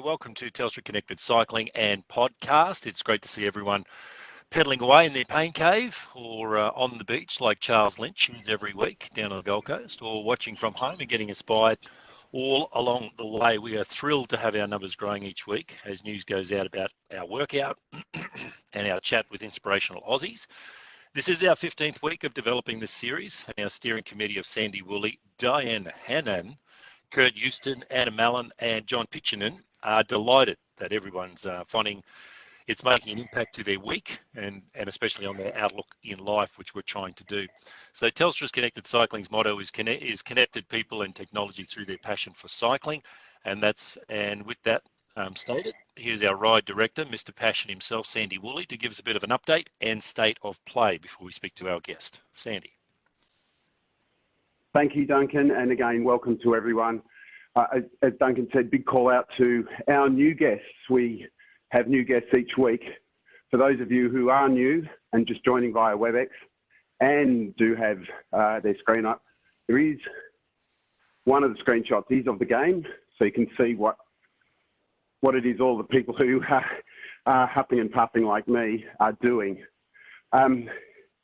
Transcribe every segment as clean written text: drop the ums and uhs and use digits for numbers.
welcome to Telstra Connected Cycling and Podcast. It's great to see everyone pedalling away in their pain cave or on the beach like Charles Lynch is every week down on the Gold Coast, or watching from home and getting inspired all along the way. We are thrilled to have our numbers growing each week as news goes out about our workout and our chat with inspirational Aussies. This is our 15th week of developing this series, and our steering committee of Sandy Woolley, Diane Hannan, Kurt Houston, Anna Mallon and John Pitchinen are delighted that everyone's finding it's making an impact to their week and especially on their outlook in life, which we're trying to do. So Telstra's Connected Cycling's motto is connected people and technology through their passion for cycling. And with that stated, here's our ride director, Mr. Passion himself, Sandy Woolley, to give us a bit of an update and state of play before we speak to our guest. Sandy. Thank you, Duncan, and again, welcome to everyone. As Duncan said, big call out to our new guests. We have new guests each week. For those of you who are new and just joining via Webex and do have their screen up, there is one of the screenshots is of the game, so you can see what it is all the people who are huffing and puffing like me are doing.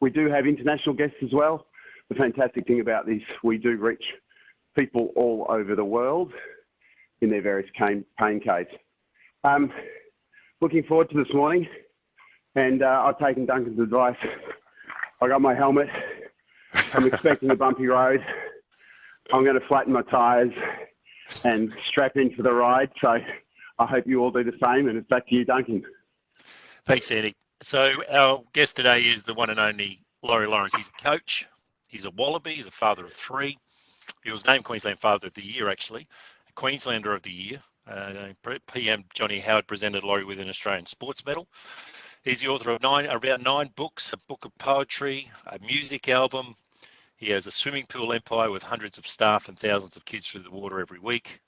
We do have international guests as well. The fantastic thing about this, we do reach people all over the world in their various pain caves. Looking forward to this morning, and I've taken Duncan's advice. I got my helmet. I'm expecting a bumpy road. I'm going to flatten my tyres and strap in for the ride. So I hope you all do the same, and it's back to you, Duncan. Thanks, Andy. So our guest today is the one and only Laurie Lawrence. He's a coach. He's a Wallaby. He's a father of three. He was named Queensland Father of the Year, actually, Queenslander of the Year. PM Johnny Howard presented Laurie with an Australian Sports Medal. He's the author of about nine books, a book of poetry, a music album. He has a swimming pool empire with hundreds of staff and thousands of kids through the water every week,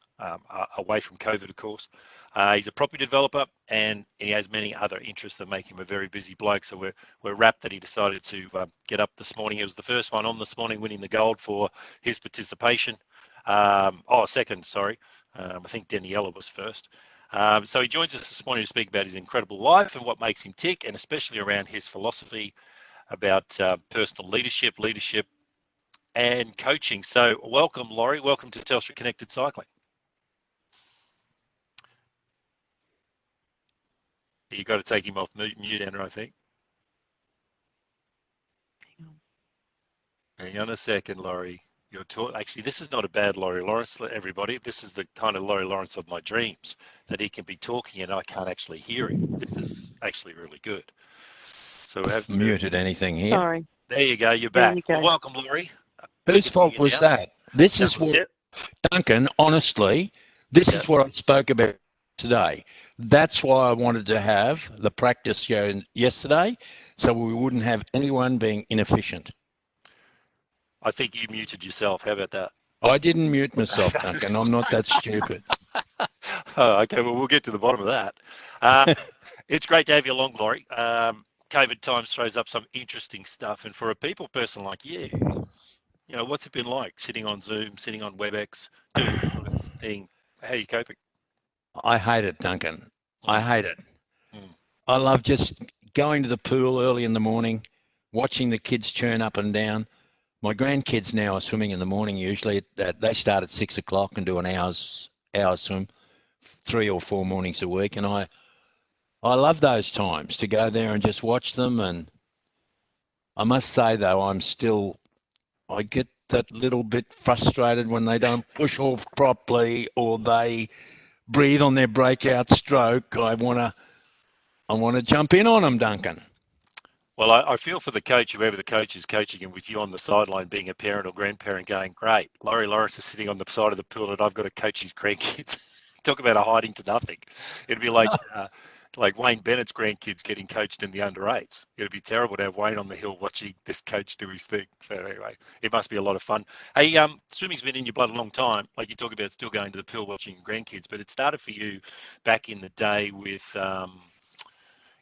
away from COVID, of course. He's a property developer, and he has many other interests that make him a very busy bloke. So we're rapt that he decided to get up this morning. He was the first one on this morning, winning the gold for his participation. Second, sorry. I think Daniela was first. So he joins us this morning to speak about his incredible life and what makes him tick, and especially around his philosophy about personal leadership and coaching. So welcome, Laurie. Welcome to Telstra Connected Cycling. You've got to take him off mute, Andrew, I think. Hang on a second, Laurie. Actually, this is not a bad Laurie Lawrence, everybody. This is the kind of Laurie Lawrence of my dreams, that he can be talking and I can't actually hear him. This is actually really good. So we have muted anything here. Sorry. There you go. You're back. You go. Well, welcome, Laurie. Whose fault was that? This is what, Duncan, honestly, this is what I spoke about today. That's why I wanted to have the practice show yesterday, so we wouldn't have anyone being inefficient. I think you muted yourself. How about that? I didn't mute myself, Duncan. I'm not that stupid. Oh, okay. Well, we'll get to the bottom of that. It's great to have you along, Laurie. COVID times throws up some interesting stuff. And for a people person like you, what's it been like sitting on Zoom, sitting on WebEx, doing this sort of thing? How are you coping? I hate it, Duncan. I hate it. I love just going to the pool early in the morning, watching the kids churn up and down. My grandkids now are swimming in the morning usually. They start at 6 o'clock and do an hour's swim 3 or 4 mornings a week. And I love those times to go there and just watch them. And I must say, though, I get that little bit frustrated when they don't push off properly or they breathe on their breakout stroke. I want to jump in on them, Duncan. Well, I feel for the coach, whoever the coach is coaching, and with you on the sideline being a parent or grandparent going, great, Laurie Lawrence is sitting on the side of the pool and I've got to coach his grandkids. Talk about a hiding to nothing. It'd be like Wayne Bennett's grandkids getting coached in the under-8s. It'd be terrible to have Wayne on the hill watching this coach do his thing. So anyway, it must be a lot of fun. Hey, swimming's been in your blood a long time. Like you talk about still going to the pool watching grandkids, but it started for you back in the day with...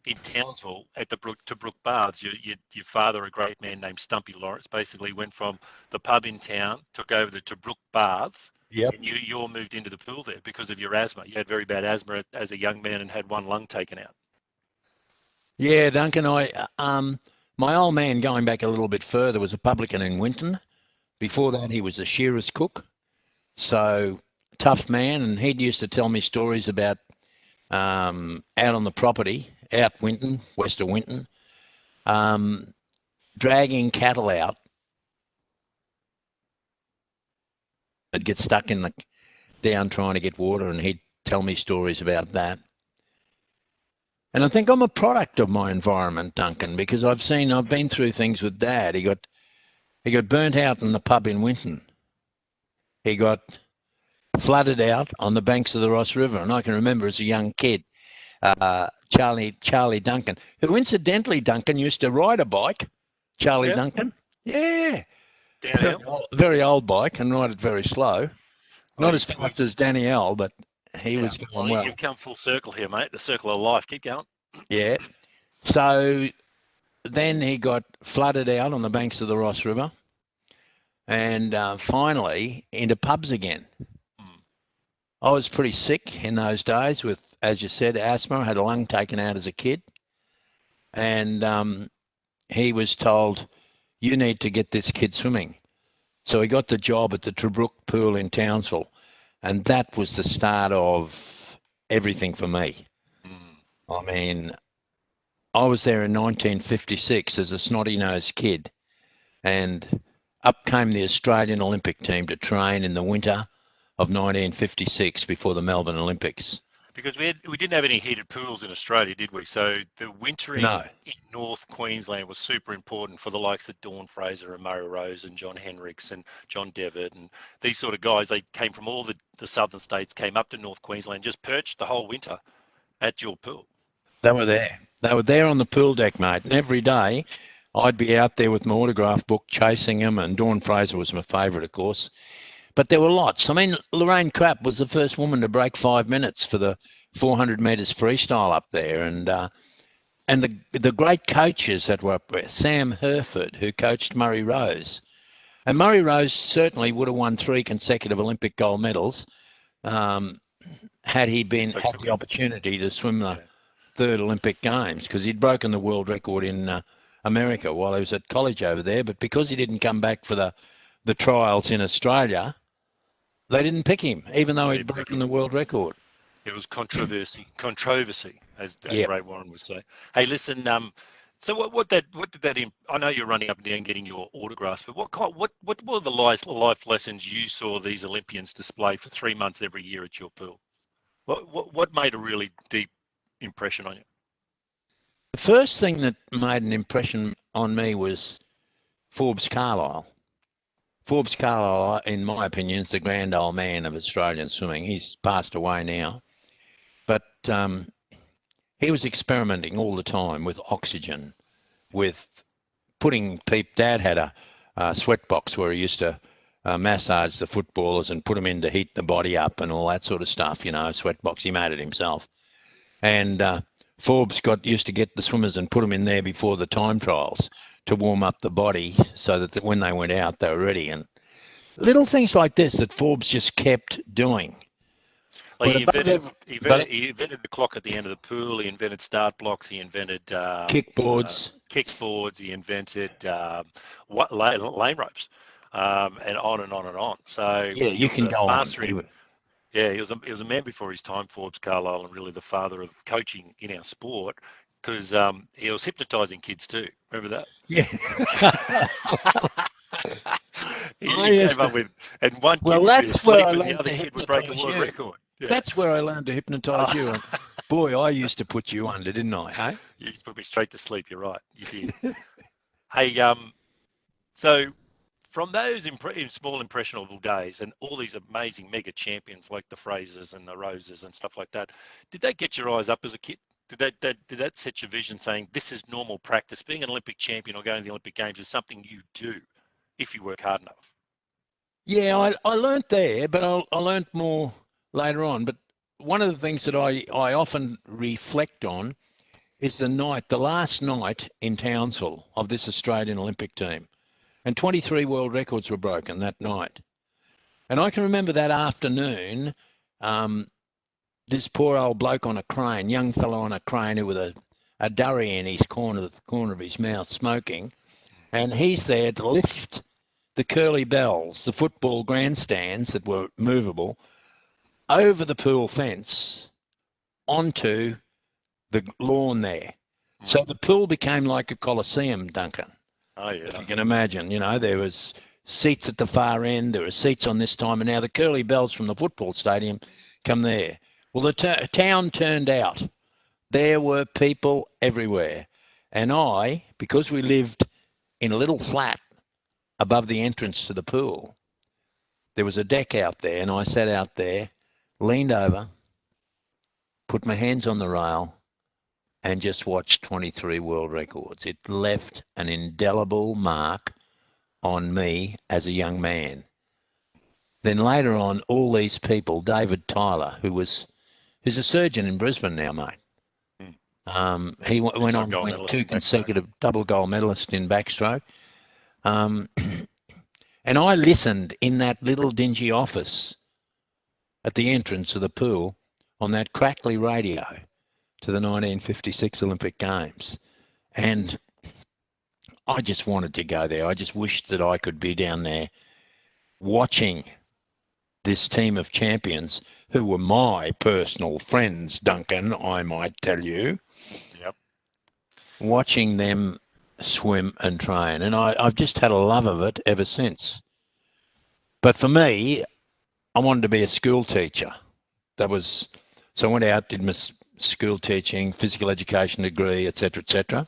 in Townsville at the Brook Baths. Your father, a great man named Stumpy Lawrence, basically went from the pub in town, took over the Brook Baths, Yep. And you all moved into the pool there because of your asthma. You had very bad asthma as a young man and had one lung taken out. Yeah, Duncan, my old man, going back a little bit further, was a publican in Winton. Before that, he was a shearer's cook. So tough man, and he used to tell me stories about out on the property, out Winton, west of Winton, dragging cattle out. They'd get stuck in the down trying to get water, and he'd tell me stories about that. And I think I'm a product of my environment, Duncan, because I've been through things with Dad. He got burnt out in the pub in Winton. He got flooded out on the banks of the Ross River, and I can remember as a young kid, Charlie Duncan, who incidentally, Duncan, used to ride a bike. Charlie Duncan, yeah, very old bike, and ride it very slow. Not as fast as Danielle, but he was going well. You've come full circle here, mate. The circle of life. Keep going. Yeah. So then he got flooded out on the banks of the Ross River, and finally into pubs again. I was pretty sick in those days with, as you said, asthma. I had a lung taken out as a kid, and he was told, "You need to get this kid swimming." So he got the job at the Trebrook pool in Townsville, and that was the start of everything for me. I mean, I was there in 1956 as a snotty-nosed kid, and up came the Australian Olympic team to train in the winter of 1956 before the Melbourne Olympics. Because we didn't have any heated pools in Australia, did we? So the wintering in North Queensland was super important for the likes of Dawn Fraser and Murray Rose and John Henricks and John Devitt and these sort of guys. They came from all the southern states, came up to North Queensland, just perched the whole winter at your pool. They were there. They were there on the pool deck, mate. And every day I'd be out there with my autograph book chasing them, and Dawn Fraser was my favourite, of course. But there were lots. I mean, Lorraine Crapp was the first woman to break 5 minutes for the 400 metres freestyle up there. And the great coaches that were up there, Sam Herford, who coached Murray Rose. And Murray Rose certainly would have won 3 consecutive Olympic gold medals had he had the opportunity to swim the third Olympic Games, because he'd broken the world record in America while he was at college over there. But because he didn't come back for the trials in Australia, they didn't pick him, even though he'd broken the world record. It was controversy, as Ray Warren would say. Hey, listen. So what did that? I know you're running up and down getting your autographs, but what were the life lessons you saw these Olympians display for 3 months every year at your pool? What made a really deep impression on you? The first thing that made an impression on me was Forbes Carlyle. Forbes Carlyle, in my opinion, is the grand old man of Australian swimming. He's passed away now. But he was experimenting all the time with oxygen, with putting Dad had a sweat box where he used to massage the footballers and put them in to heat the body up and all that sort of stuff, sweat box. He made it himself. And Forbes used to get the swimmers and put them in there before the time trials to warm up the body so that when they went out, they were ready. And little things like this that Forbes just kept doing. Well, he invented the clock at the end of the pool. He invented start blocks. He invented kickboards. He invented lane ropes, and on and on and on. So yeah, you can go on. Yeah, he was a man before his time, Forbes Carlyle, and really the father of coaching in our sport, because he was hypnotising kids too. Remember that? Yeah. he came up with, and one kid would be asleep and the other kid would break a world record. Yeah. That's where I learned to hypnotise you. And boy, I used to put you under, didn't I? Hey? You used to put me straight to sleep. You're right. You did. Hey, so from those small impressionable days and all these amazing mega champions like the Frasers and the Roses and stuff like that, did that get your eyes up as a kid? Did that set your vision saying this is normal practice? Being an Olympic champion or going to the Olympic Games is something you do if you work hard enough? Yeah, I learnt there, but I learnt more later on. But one of the things that I often reflect on is the last night in Townsville of this Australian Olympic team. And 23 world records were broken that night. And I can remember that afternoon, this poor old bloke on a crane, young fellow on a crane who with a durry in his corner of his mouth smoking, and he's there to lift the curly bells, the football grandstands that were movable, over the pool fence onto the lawn there. So the pool became like a coliseum, Duncan. Oh, yeah. If you can imagine, there was seats at the far end, there were seats on this time, and now the curly bells from the football stadium come there. Well, the town turned out. There were people everywhere. And I, because we lived in a little flat above the entrance to the pool, there was a deck out there, and I sat out there, leaned over, put my hands on the rail, and just watched 23 world records. It left an indelible mark on me as a young man. Then later on, all these people, David Tyler, who's a surgeon in Brisbane now, mate. He went on to win 2 consecutive double gold medalist in backstroke. And I listened in that little dingy office at the entrance of the pool on that crackly radio to the 1956 Olympic Games. And I just wanted to go there. I just wished that I could be down there watching this team of champions who were my personal friends, Duncan, I might tell you. Yep. Watching them swim and train. And I've just had a love of it ever since. But for me, I wanted to be a school teacher. So I went out, did my school teaching, physical education degree, etc., etc.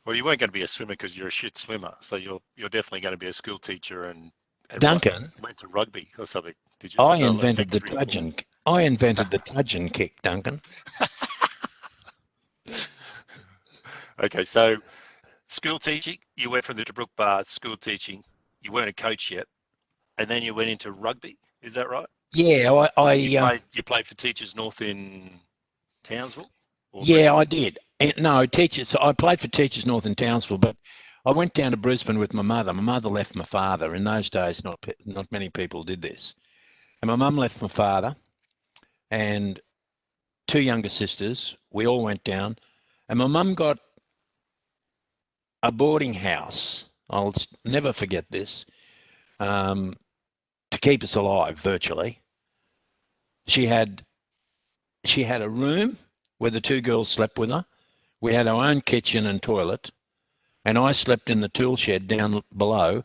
Well, you weren't going to be a swimmer because you're a shit swimmer. So you're definitely going to be a school teacher and Duncan, went to rugby or something. Did you? I invented the Tudgeon kick, Duncan. Okay, so school teaching, you went from the Tobruk Bar school teaching. You weren't a coach yet, and then you went into rugby. Is that right? Yeah, You played for Teachers North in Townsville? Yeah, I did. No, teachers. So I played for Teachers North in Townsville, but I went down to Brisbane with my mother. My mother left my father. In those days, not many people did this. And my mum left my father and 2 younger sisters. We all went down, and my mum got a boarding house. I'll never forget this. To keep us alive, virtually. She had a room where the 2 girls slept with her. We had our own kitchen and toilet, and I slept in the tool shed down below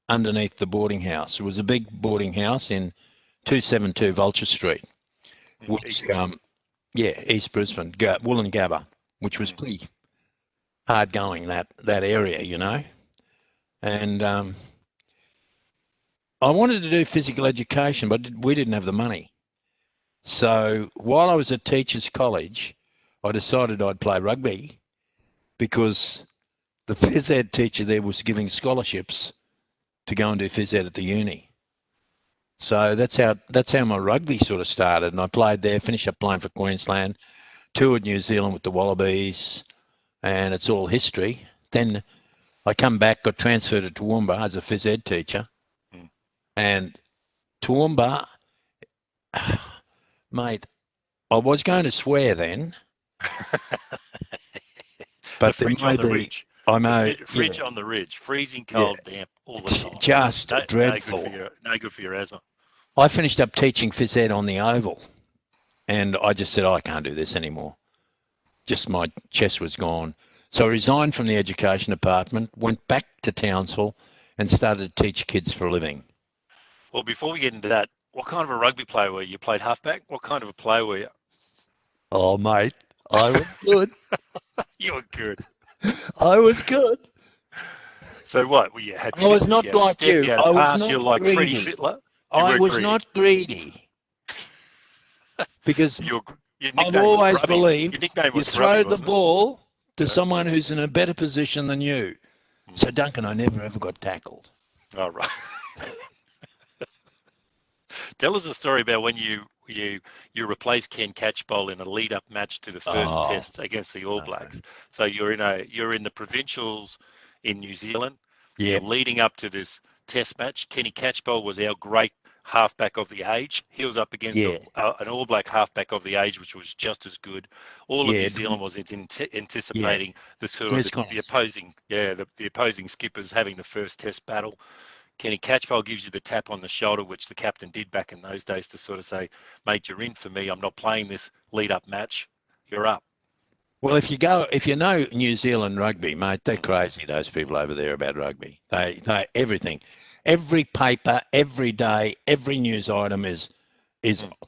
underneath the boarding house. It was a big boarding house in 272 Vulture Street, which, East Brisbane, Wollongabba, which was pretty hard going, that area, And I wanted to do physical education, but we didn't have the money. So while I was at Teachers College, I decided I'd play rugby because the phys ed teacher there was giving scholarships to go and do phys ed at the uni. So that's how my rugby sort of started. And I played there, finished up playing for Queensland, toured New Zealand with the Wallabies, and it's all history. Then I come back, got transferred to Toowoomba as a phys ed teacher. And Toowoomba, mate, I was going to swear then. But the fridge on the ridge. I know. Fridge on the ridge, freezing cold, damp all the time. Just dreadful. No good for your asthma. I finished up teaching phys ed on the Oval, and I just said, I can't do this anymore. Just my chest was gone. So I resigned from the education department, went back to Townsville, and started to teach kids for a living. Well, before we get into that, what kind of a rugby player were you? You played halfback? What kind of a player were you? Oh, mate, I was good. You were good. I was good. So what? Well, you had. I was not like you. I was not. You're like Freddie Fittler. I was not greedy. Because I've always believed you throw the ball to someone who's in a better position than you. So, Duncan, I never ever got tackled. Oh, right. Tell us a story about when you replaced Ken Catchpole in a lead-up match to the first test against the All Blacks. So you're in the provincials in New Zealand. Yeah. Leading up to this test match. Kenny Catchpole was our great halfback of the age. He was up against Yeah. an All Black halfback of the age, which was just as good. All of Yeah, New Zealand was anticipating the sort of the opposing, the opposing skippers having the first Test battle. Kenny Catchpole gives you the tap on the shoulder, which the captain did back in those days to sort of say, mate, you're in for me. I'm not playing this lead-up match. You're up. Well, if you know New Zealand rugby, mate, they're crazy, those people over there about rugby. They everything. Every paper, every day, every news item is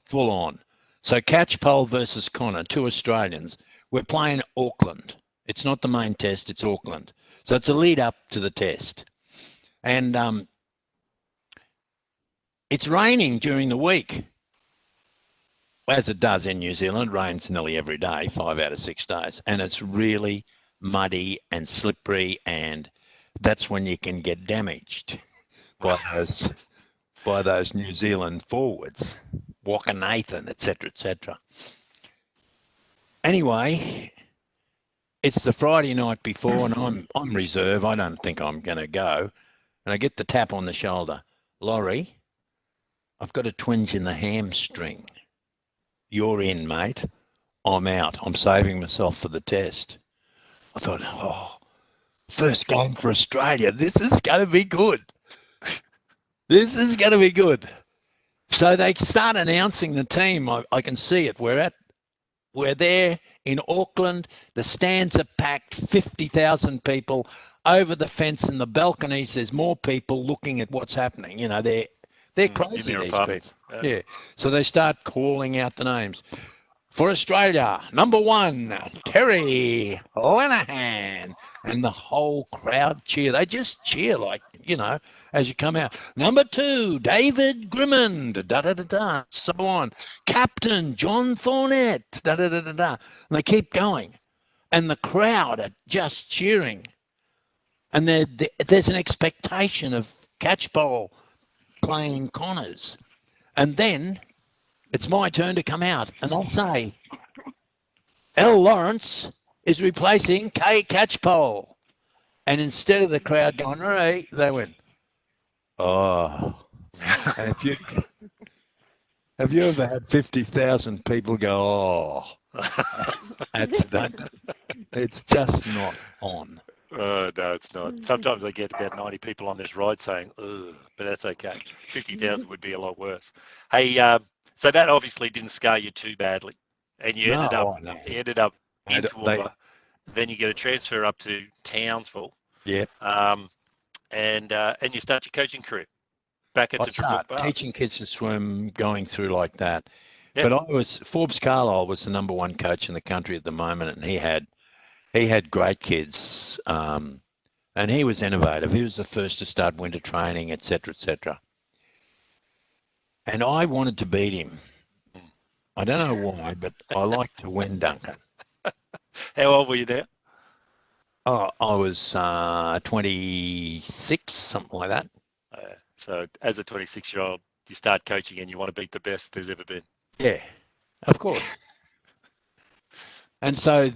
full on. So Catchpole versus Connor, 2 Australians. We're playing Auckland. It's not the main test, it's Auckland. So it's a lead up to the test. And it's raining during the week. As it does in New Zealand, it rains nearly every day, 5 out of 6 days. And it's really muddy and slippery, and that's when you can get damaged by those New Zealand forwards, Walker Nathan, etc., etc. Anyway, it's the Friday night before, and I'm reserve. I don't think I'm going to go. And I get the tap on the shoulder. Laurie, I've got a twinge in the hamstring. You're in, mate. I'm out. I'm saving myself for the test. I thought, first game for Australia. This is going to be good. This is going to be good. So they start announcing the team. I can see it. We're there in Auckland. The stands are packed, 50,000 people over the fence in the balconies. There's more people looking at what's happening. You know, they're crazy, these people. Yeah. So they start calling out the names. For Australia, number 1, Terry Lenihan. And the whole crowd cheer. They just cheer like, you know, as you come out. Number 2, David Grimmond, da-da-da-da, so on. Captain John Thornett, da-da-da-da-da. And they keep going. And the crowd are just cheering. And there's an expectation of Catchpole playing Connors. And then it's my turn to come out, and I'll say, L. Lawrence is replacing K. Catchpole. And instead of the crowd going, hooray, they went, oh. And have you ever had 50,000 people go, oh, it's just not on. No, it's not. Sometimes I get about 90 people on this ride saying, ugh, but that's okay. 50,000 would be a lot worse. Hey, so that obviously didn't scar you too badly. And you ended up in Toowoomba. Then you get a transfer up to Townsville. Yeah. And you start your coaching career back at the start teaching kids to swim, going through like that. Yep. But Forbes Carlisle was the number 1 coach in the country at the moment, and he had great kids, and he was innovative. He was the first to start winter training, etc., etc. And I wanted to beat him. I don't know why, but I like to win, Duncan. How old were you now? Oh, I was 26, something like that. So as a 26-year-old, you start coaching and you want to beat the best there's ever been. Yeah, of course. And so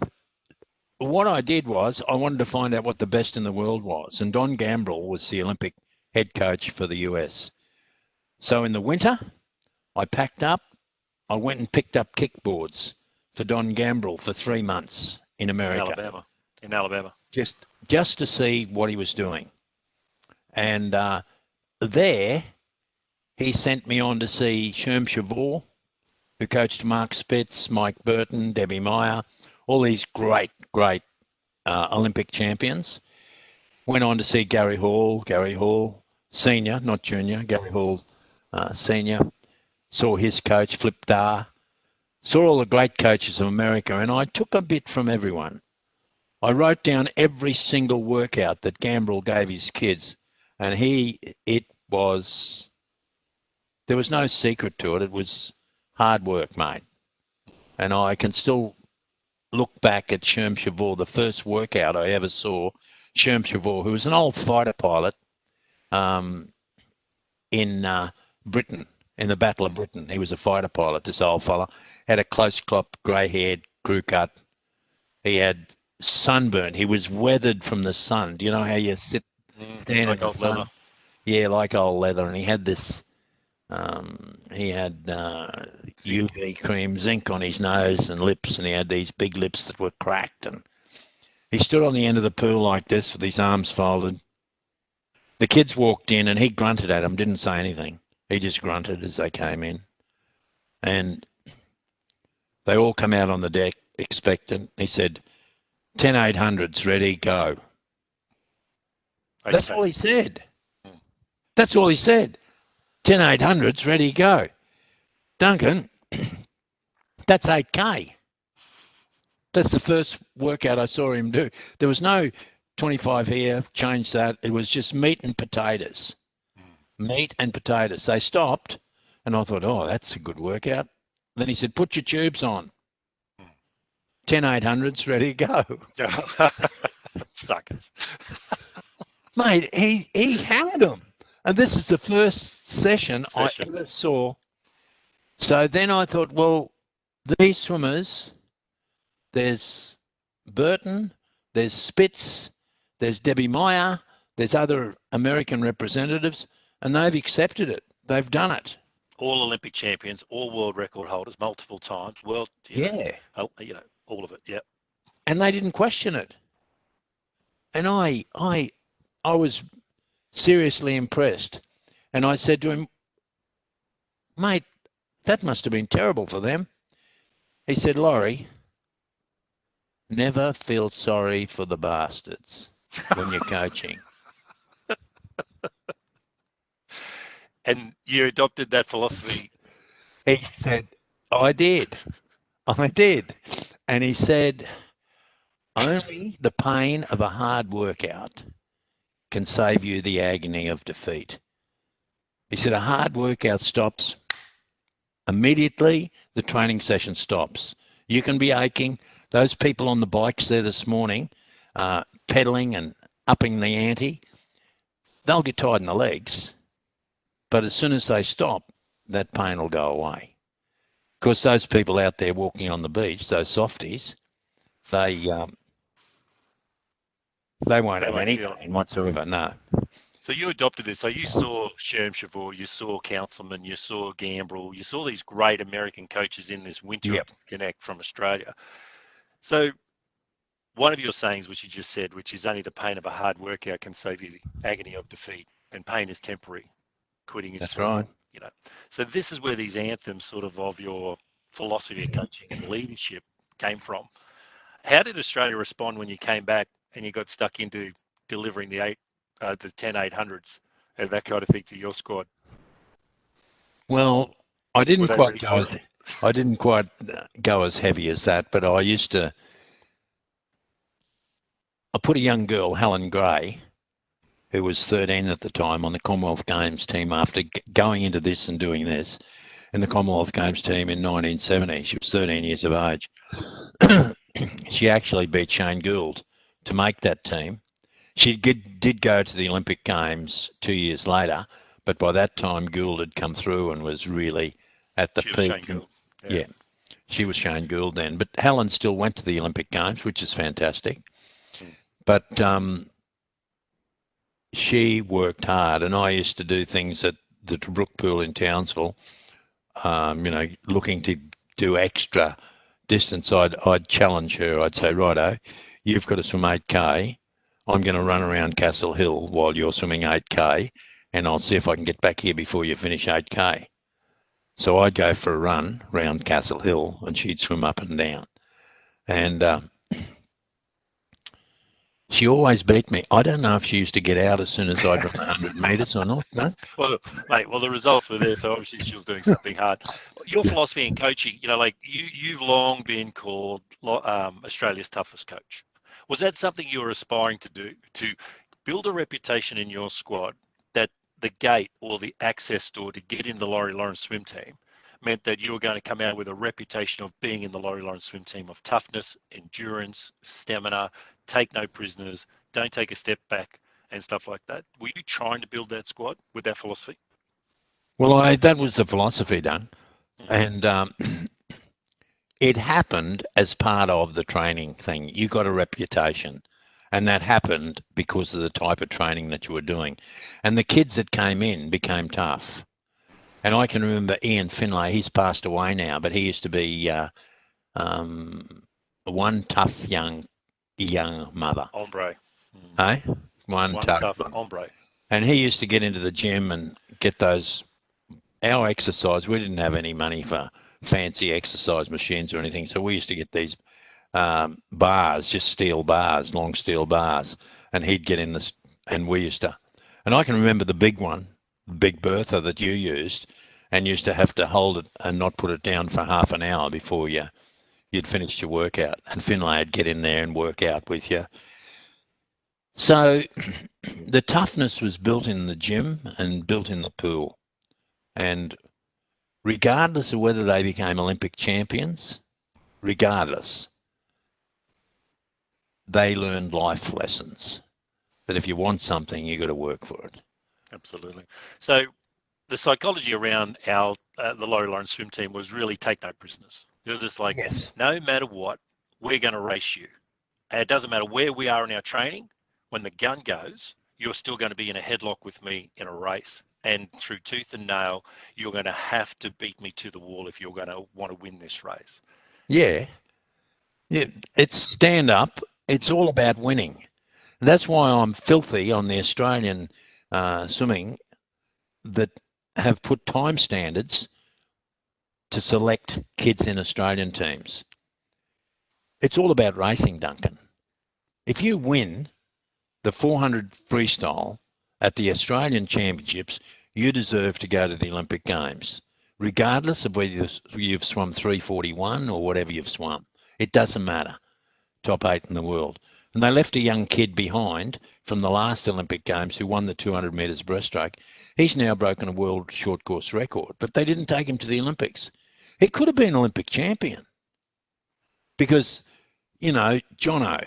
what I did was I wanted to find out what the best in the world was. And Don Gambrell was the Olympic head coach for the US. So in the winter, I packed up. I went and picked up kickboards for Don Gambrell for 3 months in America. In Alabama. Just to see what he was doing. And there, he sent me on to see Sherm Shavor, who coached Mark Spitz, Mike Burton, Debbie Meyer, all these great Olympic champions. Went on to see Gary Hall, senior, not junior, Gary Hall, senior. Saw his coach, Flip Dar. Saw all the great coaches of America, and I took a bit from everyone. I wrote down every single workout that Gambrell gave his kids, and there was no secret to it. It was hard work, mate. And I can still look back at Sherm Shavor, the first workout I ever saw. Sherm Shavor, who was an old fighter pilot in Britain, in the Battle of Britain. He was a fighter pilot, this old fella. Had a close-cropped, grey-haired crew cut. He had sunburn. He was weathered from the sun. Do you know how you stand like in the old sun? leather. Yeah, like old leather. And he had this He had UV cream, zinc on his nose and lips, and he had these big lips that were cracked. And he stood on the end of the pool like this with his arms folded. The kids walked in and he grunted at them, didn't say anything. He just grunted as they came in. And they all come out on the deck expectant. He said, 10 800s, ready, go. Okay. That's all he said. That's all he said. 10 800s, ready, go. Duncan, that's 8K. That's the first workout I saw him do. There was no 25 here, change that. It was just meat and potatoes. Meat and potatoes. They stopped, and I thought, oh, that's a good workout. Then he said, put your tubes on. 10 800s, ready, go. Suckers. Mate, he had them. And this is the first session I ever saw. So then I thought, well, these swimmers, there's Burton, there's Spitz, there's Debbie Meyer, there's other American representatives, and they've accepted it. They've done it. All Olympic champions, all world record holders, multiple times. World, all of it. Yeah. And they didn't question it. And I was seriously impressed. And I said to him, mate, that must have been terrible for them. He said, Laurie, never feel sorry for the bastards when you're coaching. And you adopted that philosophy? He said, I did. And he said, only the pain of a hard workout can save you the agony of defeat. He said, a hard workout stops. Immediately, the training session stops. You can be aching. Those people on the bikes there this morning, pedaling and upping the ante, they'll get tired in the legs. But as soon as they stop, that pain will go away. Of course, those people out there walking on the beach, those softies, they won't have any pain whatsoever, no. So you adopted this. So you saw Sherm Chavour, you saw Councilman, you saw Gambrel, you saw these great American coaches in this winter connect from Australia. So one of your sayings, which you just said, which is only the pain of a hard workout can save you the agony of defeat, and pain is temporary. Quitting is free. Right. You know. So this is where these anthems sort of your philosophy of coaching and leadership came from. How did Australia respond when you came back and you got stuck into delivering the 10 800s and that kind of thing to your squad? Well, I didn't quite go as heavy as that, but I put a young girl, Helen Gray, who was 13 at the time, on the Commonwealth Games team after going into this and doing this in the Commonwealth Games team in 1970. She was 13 years of age. She actually beat Shane Gould to make that team. She did go to the Olympic Games 2 years later, but by that time Gould had come through and was really at the peak. Shane Gould. Yeah, she was Shane Gould then. But Helen still went to the Olympic Games, which is fantastic. But she worked hard, and I used to do things at the Brook Pool in Townsville, looking to do extra distance. I'd challenge her. I'd say, righto, you've got to swim 8K. I'm going to run around Castle Hill while you're swimming 8K, and I'll see if I can get back here before you finish 8K. So I'd go for a run around Castle Hill, and she'd swim up and down. And she always beat me. I don't know if she used to get out as soon as I'd run 100 metres or not. No? Well, mate, the results were there, so obviously she was doing something hard. Your philosophy in coaching, you've long been called Australia's toughest coach. Was that something you were aspiring to do, to build a reputation in your squad that the gate or the access door to get in the Laurie Lawrence swim team meant that you were going to come out with a reputation of being in the Laurie Lawrence swim team of toughness, endurance, stamina, take no prisoners, don't take a step back and stuff like that? Were you trying to build that squad with that philosophy? Well, that was the philosophy, Dan. And it happened as part of the training thing. You got a reputation, and that happened because of the type of training that you were doing. And the kids that came in became tough. And I can remember Ian Finlay. He's passed away now, but he used to be one tough young mother. Hombre. Hey, one tough one. Hombre. And he used to get into the gym and get those. Our exercise, we didn't have any money for fancy exercise machines or anything, so we used to get these bars, just steel bars, long steel bars, and he'd get in this, and we used to. And I can remember the big one, Big Bertha that you used, and used to have to hold it and not put it down for half an hour before you'd finished your workout. And Finlay would get in there and work out with you. So the toughness was built in the gym and built in the pool. And regardless of whether they became Olympic champions, regardless, they learned life lessons. That if you want something, you got to work for it. Absolutely. So the psychology around the Laurie Lawrence swim team was really take no prisoners. It was just like, yes, no matter what, we're going to race you. And it doesn't matter where we are in our training. When the gun goes, you're still going to be in a headlock with me in a race. And through tooth and nail, you're going to have to beat me to the wall if you're going to want to win this race. Yeah. It's stand up. It's all about winning. That's why I'm filthy on the Australian swimming that have put time standards to select kids in Australian teams. It's all about racing, Duncan. If you win the 400 freestyle at the Australian Championships, you deserve to go to the Olympic Games, regardless of whether you've swum 341 or whatever you've swum. It doesn't matter. Top 8 in the world. And they left a young kid behind from the last Olympic Games who won the 200 metres breaststroke. He's now broken a world short course record, but they didn't take him to the Olympics. He could have been Olympic champion because, Jono,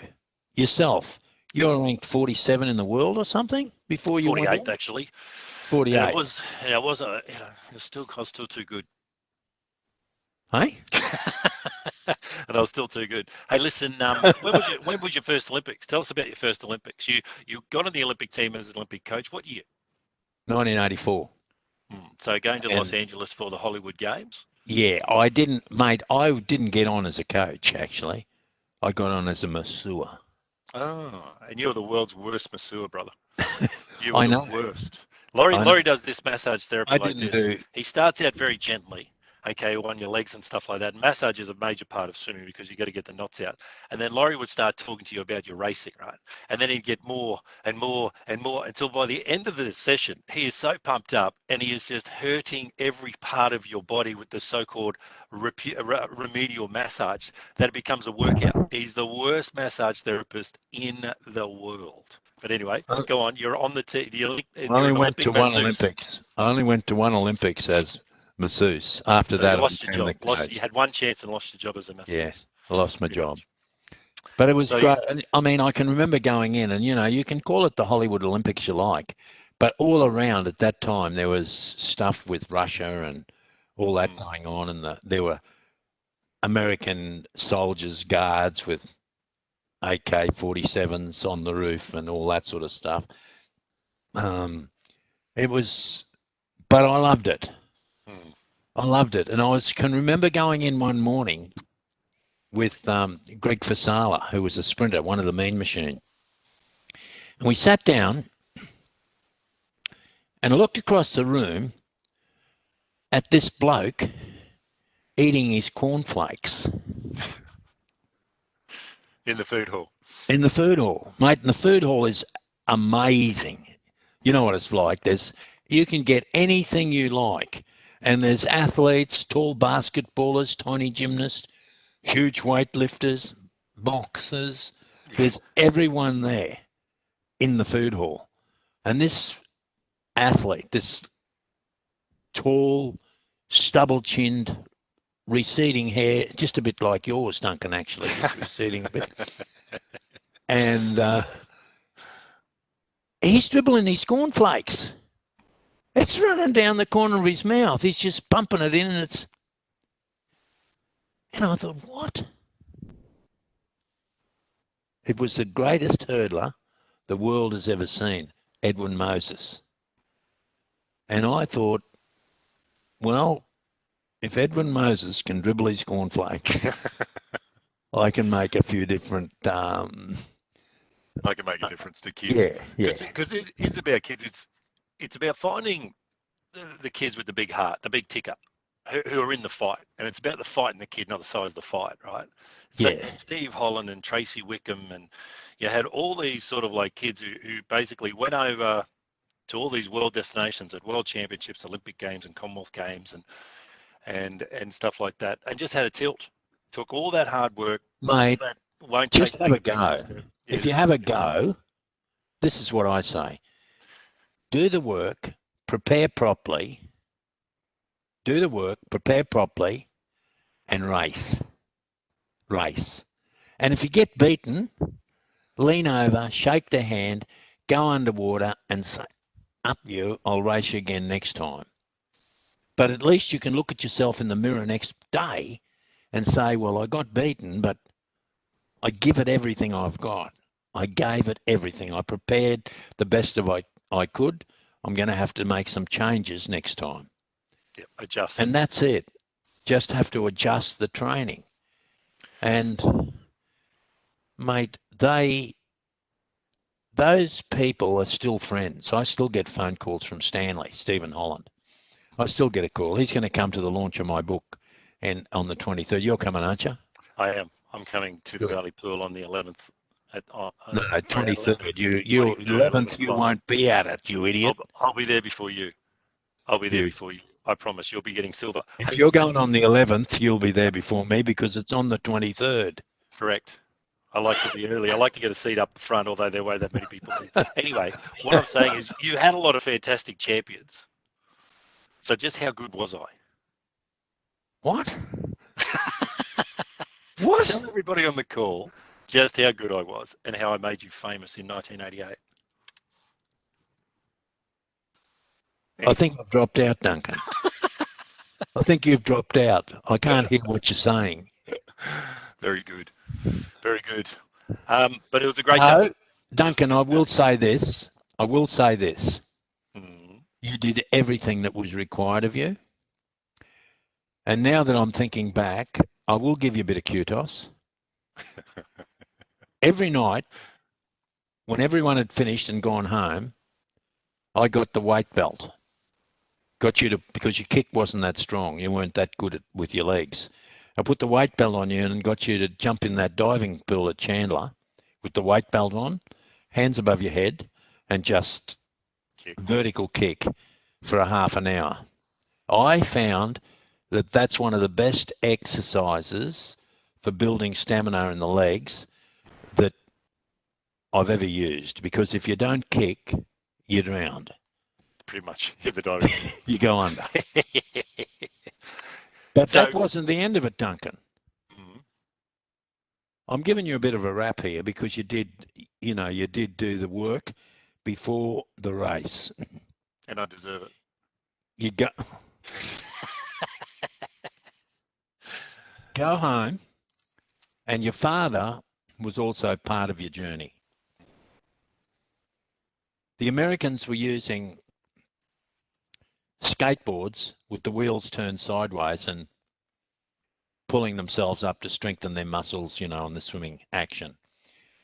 yourself, you're ranked 47 in the world or something before you 48th, went actually. 48. And it was I was still too good. Hey? And I was still too good. Hey, listen, when was your first Olympics? Tell us about your first Olympics. You got on the Olympic team as an Olympic coach. What year? 1984. So going to Los Angeles for the Hollywood Games? Yeah, I didn't get on as a coach, actually. I got on as a masseur. Oh, and you're the world's worst masseur, brother. You I were know. the worst. Laurie does this massage therapy like this. He starts out very gently, okay, on your legs and stuff like that. And massage is a major part of swimming because you got to get the knots out. And then Laurie would start talking to you about your racing, right? And then he'd get more and more and more until by the end of the session, he is so pumped up and he is just hurting every part of your body with the so-called remedial massage that it becomes a workout. He's the worst massage therapist in the world. But anyway, go on. You're on the team. I only went to one Olympics. I only went to one Olympics as masseuse. After that, you lost your job. You had one chance and lost your job as a masseuse. Yes, I lost my job. But it was great. I mean, I can remember going in, and you can call it the Hollywood Olympics you like, but all around at that time there was stuff with Russia and all that going on, and there were American soldiers, guards with AK-47s on the roof and all that sort of stuff. It was, but I loved it. I loved it. And can remember going in one morning with Greg Fasala, who was a sprinter, one of the mean machine. And we sat down and looked across the room at this bloke eating his cornflakes. In the food hall. In the food hall. Mate, and the food hall is amazing. You know what it's like. You can get anything you like. And there's athletes, tall basketballers, tiny gymnasts, huge weightlifters, boxers. There's everyone there in the food hall. And this athlete, this tall, stubble-chinned, receding hair, just a bit like yours, Duncan, actually, just receding a bit. And he's dribbling these cornflakes. It's running down the corner of his mouth. He's just pumping it in, and I thought, what? It was the greatest hurdler the world has ever seen, Edwin Moses. And I thought, Well, if Edwin Moses can dribble his cornflakes, I can make a few different. I can make a difference to kids. Yeah. Because it is about kids. It's about finding the kids with the big heart, the big ticker, who are in the fight, and it's about the fight and the kid, not the size of the fight, right? So Yeah. Steve Holland and Tracy Wickham, and you had all these sort of like kids who basically went over to all these world destinations at world championships, Olympic games, and Commonwealth games, and stuff like that, and just had a tilt. Took all that hard work, Mate, that won't just have a take go. step. Yeah, If you have a go, this is what I say. Do the work, prepare properly, and race. And if you get beaten, lean over, shake the hand, go underwater and say, up you, I'll race you again next time. But at least you can look at yourself in the mirror next day and say, well, I got beaten, but I give it everything I've got. I gave it everything. I prepared the best of I could. I'm going to have to make some changes next time. Yeah, adjust. And that's it. Just have to adjust the training. And, mate, those people are still friends. I still get phone calls from Stanley, Stephen Holland. I still get a call. He's going to come to the launch of my book and on the 23rd. You're coming, aren't you? I am. I'm coming to the Valley Pool on the 11th. No, 23rd. You 11th. You won't be at it, you idiot. I'll be there before you. I'll be there before you. I promise. You'll be getting silver. If you're going on the 11th, you'll be there before me because it's on the 23rd. Correct. I like to be early. I like to get a seat up the front, although there weren't that many people there. Anyway, what I'm saying is you had a lot of fantastic champions. So just how good was I? What? What? Tell everybody on the call just how good I was and how I made you famous in 1988. I think I've dropped out, Duncan. I think you've dropped out. I can't hear what you're saying. Very good. Very good. But it was a great day. Duncan, I will say this. You did everything that was required of you. And now that I'm thinking back, I will give you a bit of kudos. Every night, when everyone had finished and gone home, I got the weight belt. Got you to, because your kick wasn't that strong. You weren't that good with your legs. I put the weight belt on you and got you to jump in that diving pool at Chandler with the weight belt on, hands above your head, and just vertical kick for a half an hour. I found that that's one of the best exercises for building stamina in the legs that I've ever used, because if you don't kick, you're drowned. Pretty much hit the diving. You go under. But that wasn't the end of it, Duncan. I'm giving you a bit of a rap here because you did do the work before the race. And I deserve it. You go home, and your father was also part of your journey. The Americans were using skateboards with the wheels turned sideways and pulling themselves up to strengthen their muscles, on the swimming action.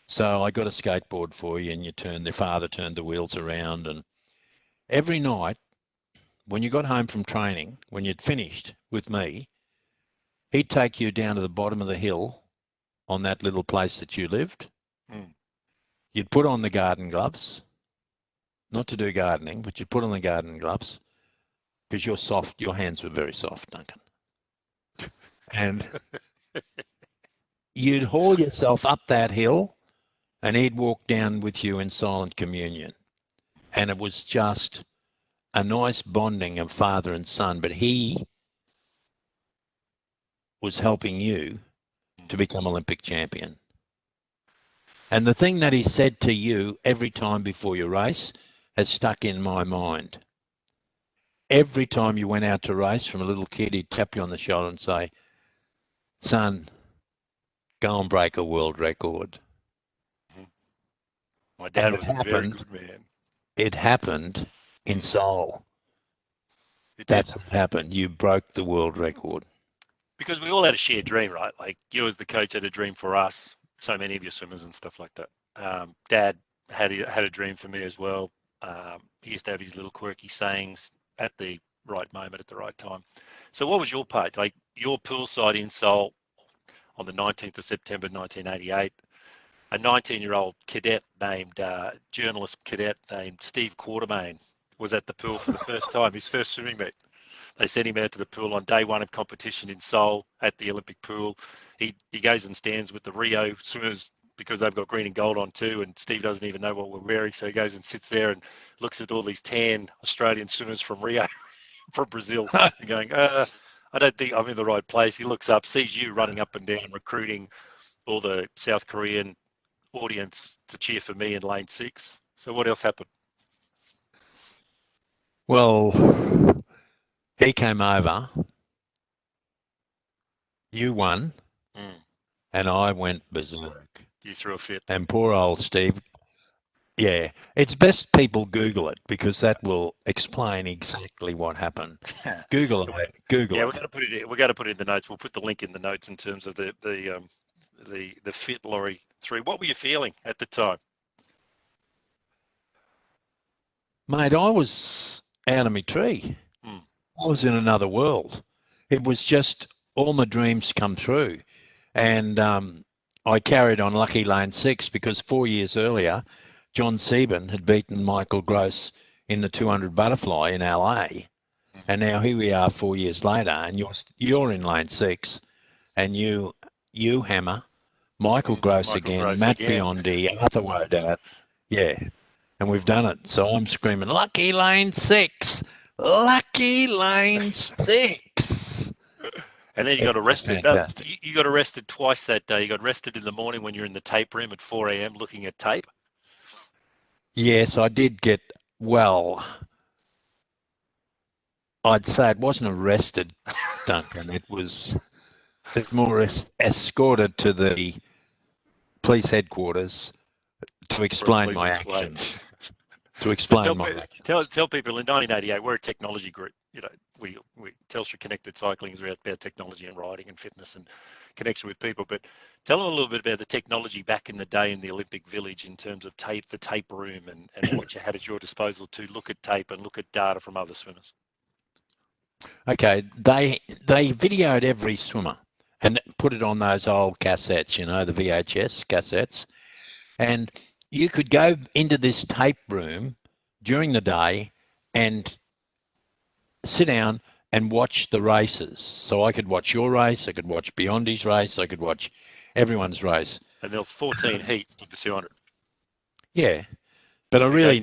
So I got a skateboard for you, and their father turned the wheels around, and every night when you got home from training, when you'd finished with me, he'd take you down to the bottom of the hill on that little place that you lived. You'd put on the garden gloves, not to do gardening, but you'd put on the garden gloves because your hands were very soft, Duncan. And you'd haul yourself up that hill and he'd walk down with you in silent communion. And it was just a nice bonding of father and son, but he was helping you to become Olympic champion. And the thing that he said to you every time before your race has stuck in my mind. Every time you went out to race from a little kid, he'd tap you on the shoulder and say, son, go and break a world record. My dad was a very good man. It happened in Seoul. That's what happened. You broke the world record. Because we all had a shared dream, right? Like you as the coach had a dream for us, so many of your swimmers and stuff like that. Dad had a dream for me as well. He used to have his little quirky sayings at the right moment at the right time. So what was your part? Like your poolside in Seoul on the 19th of September 1988, a 19-year-old cadet named, journalist cadet named Steve Quartermain was at the pool for the first time, his first swimming meet. They sent him out to the pool on day one of competition in Seoul at the Olympic pool. He goes and stands with the Rio swimmers because they've got green and gold on too, and Steve doesn't even know what we're wearing, so he goes and sits there and looks at all these tan Australian swimmers from Rio, from Brazil, and going, I don't think I'm in the right place. He looks up, sees you running up and down, recruiting all the South Korean audience to cheer for me in lane 6. So what else happened? Well, he came over, you won, and I went berserk. You threw a fit. And poor old Steve, yeah, it's best people Google it because that will explain exactly what happened. Google it. Google it. Yeah, we're going to put it. We're going to put it in the notes. We'll put the link in the notes in terms of the fit Laurie 3. What were you feeling at the time? Mate, I was out of my tree. I was in another world. It was just all my dreams come true. And I carried on lucky lane 6 because 4 years earlier, John Sieben had beaten Michael Gross in the 200 butterfly in LA. And now here we are 4 years later, and you're in lane 6, and you hammer Michael Gross again, Matt Biondi, Arthur Wodat. Yeah. And we've done it. So I'm screaming, lucky lane 6, lucky lane 6. And then you got arrested. You got arrested twice that day. You got arrested in the morning when you're in the tape room at 4 a.m. looking at tape. Yes, I did get, well, I'd say it wasn't arrested, Duncan. It was more escorted to the police headquarters to explain my actions. To explain my actions. Tell people in 1988, we're a technology group. You know, we Telstra Connected Cycling is about technology and riding and fitness and connection with people. But tell them a little bit about the technology back in the day in the Olympic Village in terms of tape, the tape room, and what you had at your disposal to look at tape and look at data from other swimmers. Okay, they videoed every swimmer and put it on those old cassettes, you know, the VHS cassettes, and you could go into this tape room during the day and sit down and watch the races. So I could watch your race, I could watch Biondi's race, I could watch everyone's race. And there was 14 heats of the 200. Yeah, but I really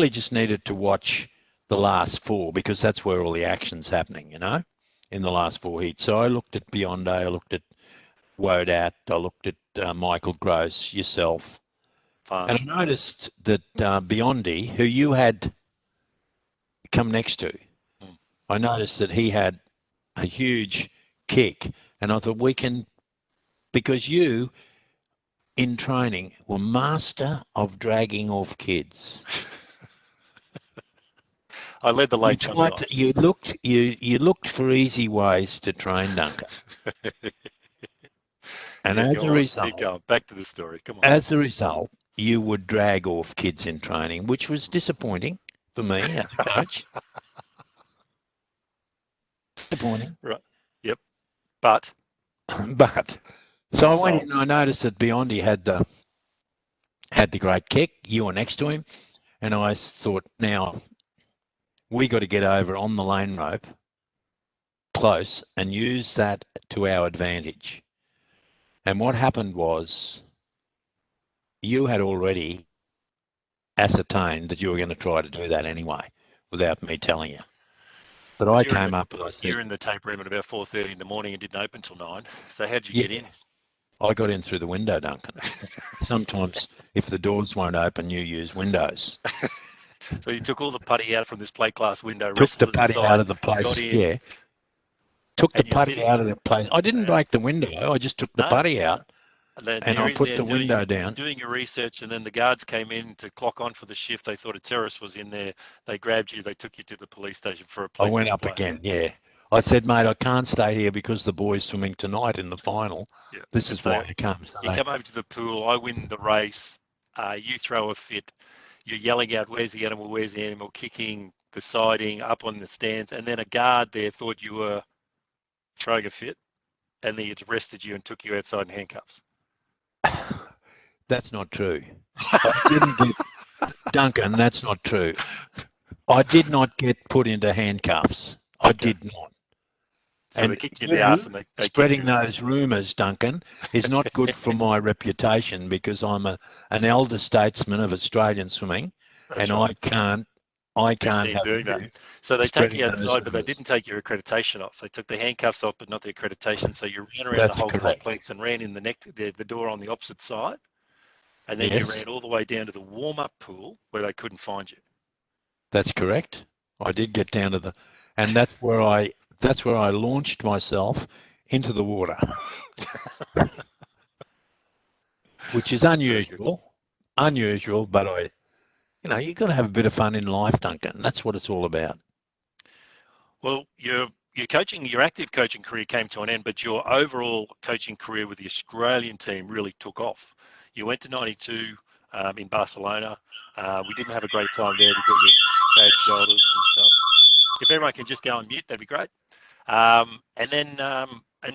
just needed to watch the last 4 because that's where all the action's happening, you know, in the last 4 heats. So I looked at Biondi, I looked at Wodat, I looked at Michael Gross, yourself, and I noticed that Biondi, who you had come next to, I noticed that he had a huge kick, and I thought we can, because you in training were master of dragging off kids. I led the lane sometimes. You looked for easy ways to train Duncan. And as a result, keep going. Back to the story. Come on. As a result, you would drag off kids in training, which was disappointing for me as a coach. Disappointing. Right. Yep. But. So I went in and I noticed that Biondi had the great kick. You were next to him, and I thought, now we got to get over on the lane rope close and use that to our advantage. And what happened was you had already ascertained that you were going to try to do that anyway without me telling you. But I came up and I said... You're in the tape room at about 4:30 in the morning and didn't open till 9. So how'd you get in? I got in through the window, Duncan. Sometimes if the doors won't open, you use windows. So you took all the putty out from this plate glass window. Took the putty out of the place, yeah. Took the putty out of the place. I didn't break the window. I just took the putty out And they're I in put there the window down. doing your research, and then the guards came in to clock on for the shift. They thought a terrorist was in there. They grabbed you. They took you to the police station for a I police went up display. again, yeah. I said, mate, I can't stay here because the boys swimming tonight in the final. Yeah. This And is so why I can't you stay. come over to the pool. I win the race. You throw a fit. You're yelling out, "Where's the animal? Where's the animal?" Kicking the siding up on the stands, and then a guard there thought you were throwing a fit, and he arrested you and took you outside in handcuffs. That's not true. I didn't get, Duncan, that's not true. I did not get put into handcuffs. I did not. So And they kicked you in the ass and they kicked spreading you. those rumours, Duncan, is not good for my reputation because I'm an elder statesman of Australian swimming, That's and right. I can't Seen have doing you that. So they take spreading you those outside, but they rumours. didn't take your accreditation off. They took the handcuffs off, but not the accreditation. So you ran around the That's whole correct. complex and ran in the door on the opposite side, and then you Yes, ran all the way down to the warm-up pool where they couldn't find you. that's correct. I did get down to and that's where I launched myself into the water, which is unusual, but you've got to have a bit of fun in life, Duncan. That's what it's all about. Well, your active coaching career came to an end, but your overall coaching career with the Australian team really took off. You went to 92 in Barcelona. We didn't have a great time there because of bad shoulders and stuff. If everyone can just go on mute, that'd be great. And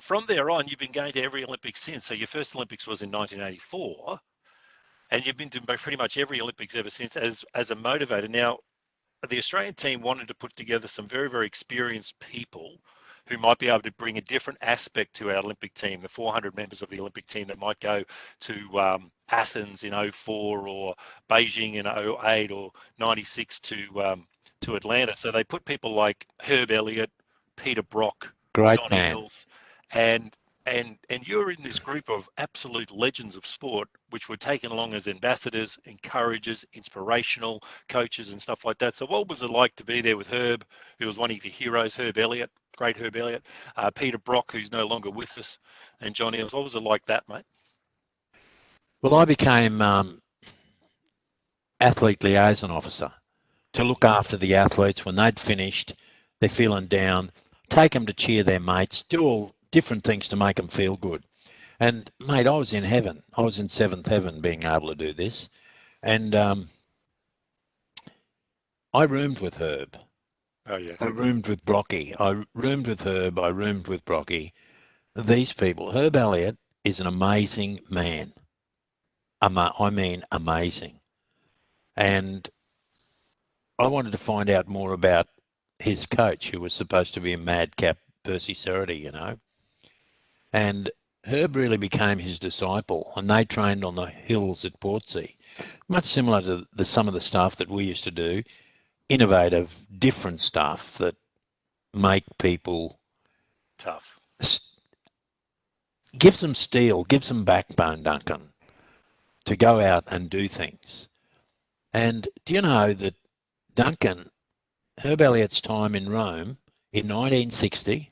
from there on, you've been going to every Olympics since. So your first Olympics was in 1984, and you've been to pretty much every Olympics ever since as a motivator. Now, the Australian team wanted to put together some very, very experienced people who might be able to bring a different aspect to our Olympic team, the 400 members of the Olympic team that might go to Athens in 04 or Beijing in 08 or 96 to Atlanta. So they put people like Herb Elliott, Peter Brock, Great John man. Eales, and you're in this group of absolute legends of sport, which were taken along as ambassadors, encouragers, inspirational coaches and stuff like that. So what was it like to be there with Herb, who was one of your heroes, Herb Elliott, great Herb Elliott, Peter Brock, who's no longer with us, and John Eales? What was it like that, mate? Well, I became athlete liaison officer to look after the athletes when they'd finished, they're feeling down, take them to cheer their mates, do all different things to make them feel good. And, mate, I was in heaven. I was in seventh heaven being able to do this. And I roomed with Herb. Oh, yeah. I roomed with Brocky. I roomed with Herb. I roomed with Brocky. These people. Herb Elliott is an amazing man. I mean, amazing. And I wanted to find out more about his coach, who was supposed to be a madcap Percy Cerity, And Herb really became his disciple, and they trained on the hills at Portsea, much similar to some of the stuff that we used to do, innovative, different stuff that make people tough. Gives them steel, gives them backbone, Duncan, to go out and do things. And do you know that Duncan, Herb Elliott's time in Rome in 1960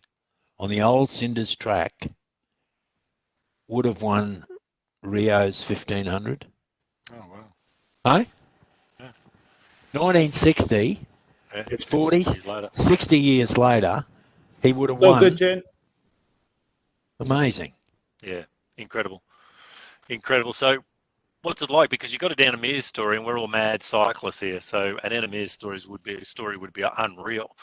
on the old Cinders track would have won Rio's 1500? Oh, wow. Hey? Yeah. 1960, Yeah, it's 40, 60 years later, he would have So won. good, Jen. Amazing. Yeah, incredible. So what's it like? Because you got a Dan Amir's story, and we're all mad cyclists here. So an Dan Amir's story would be unreal,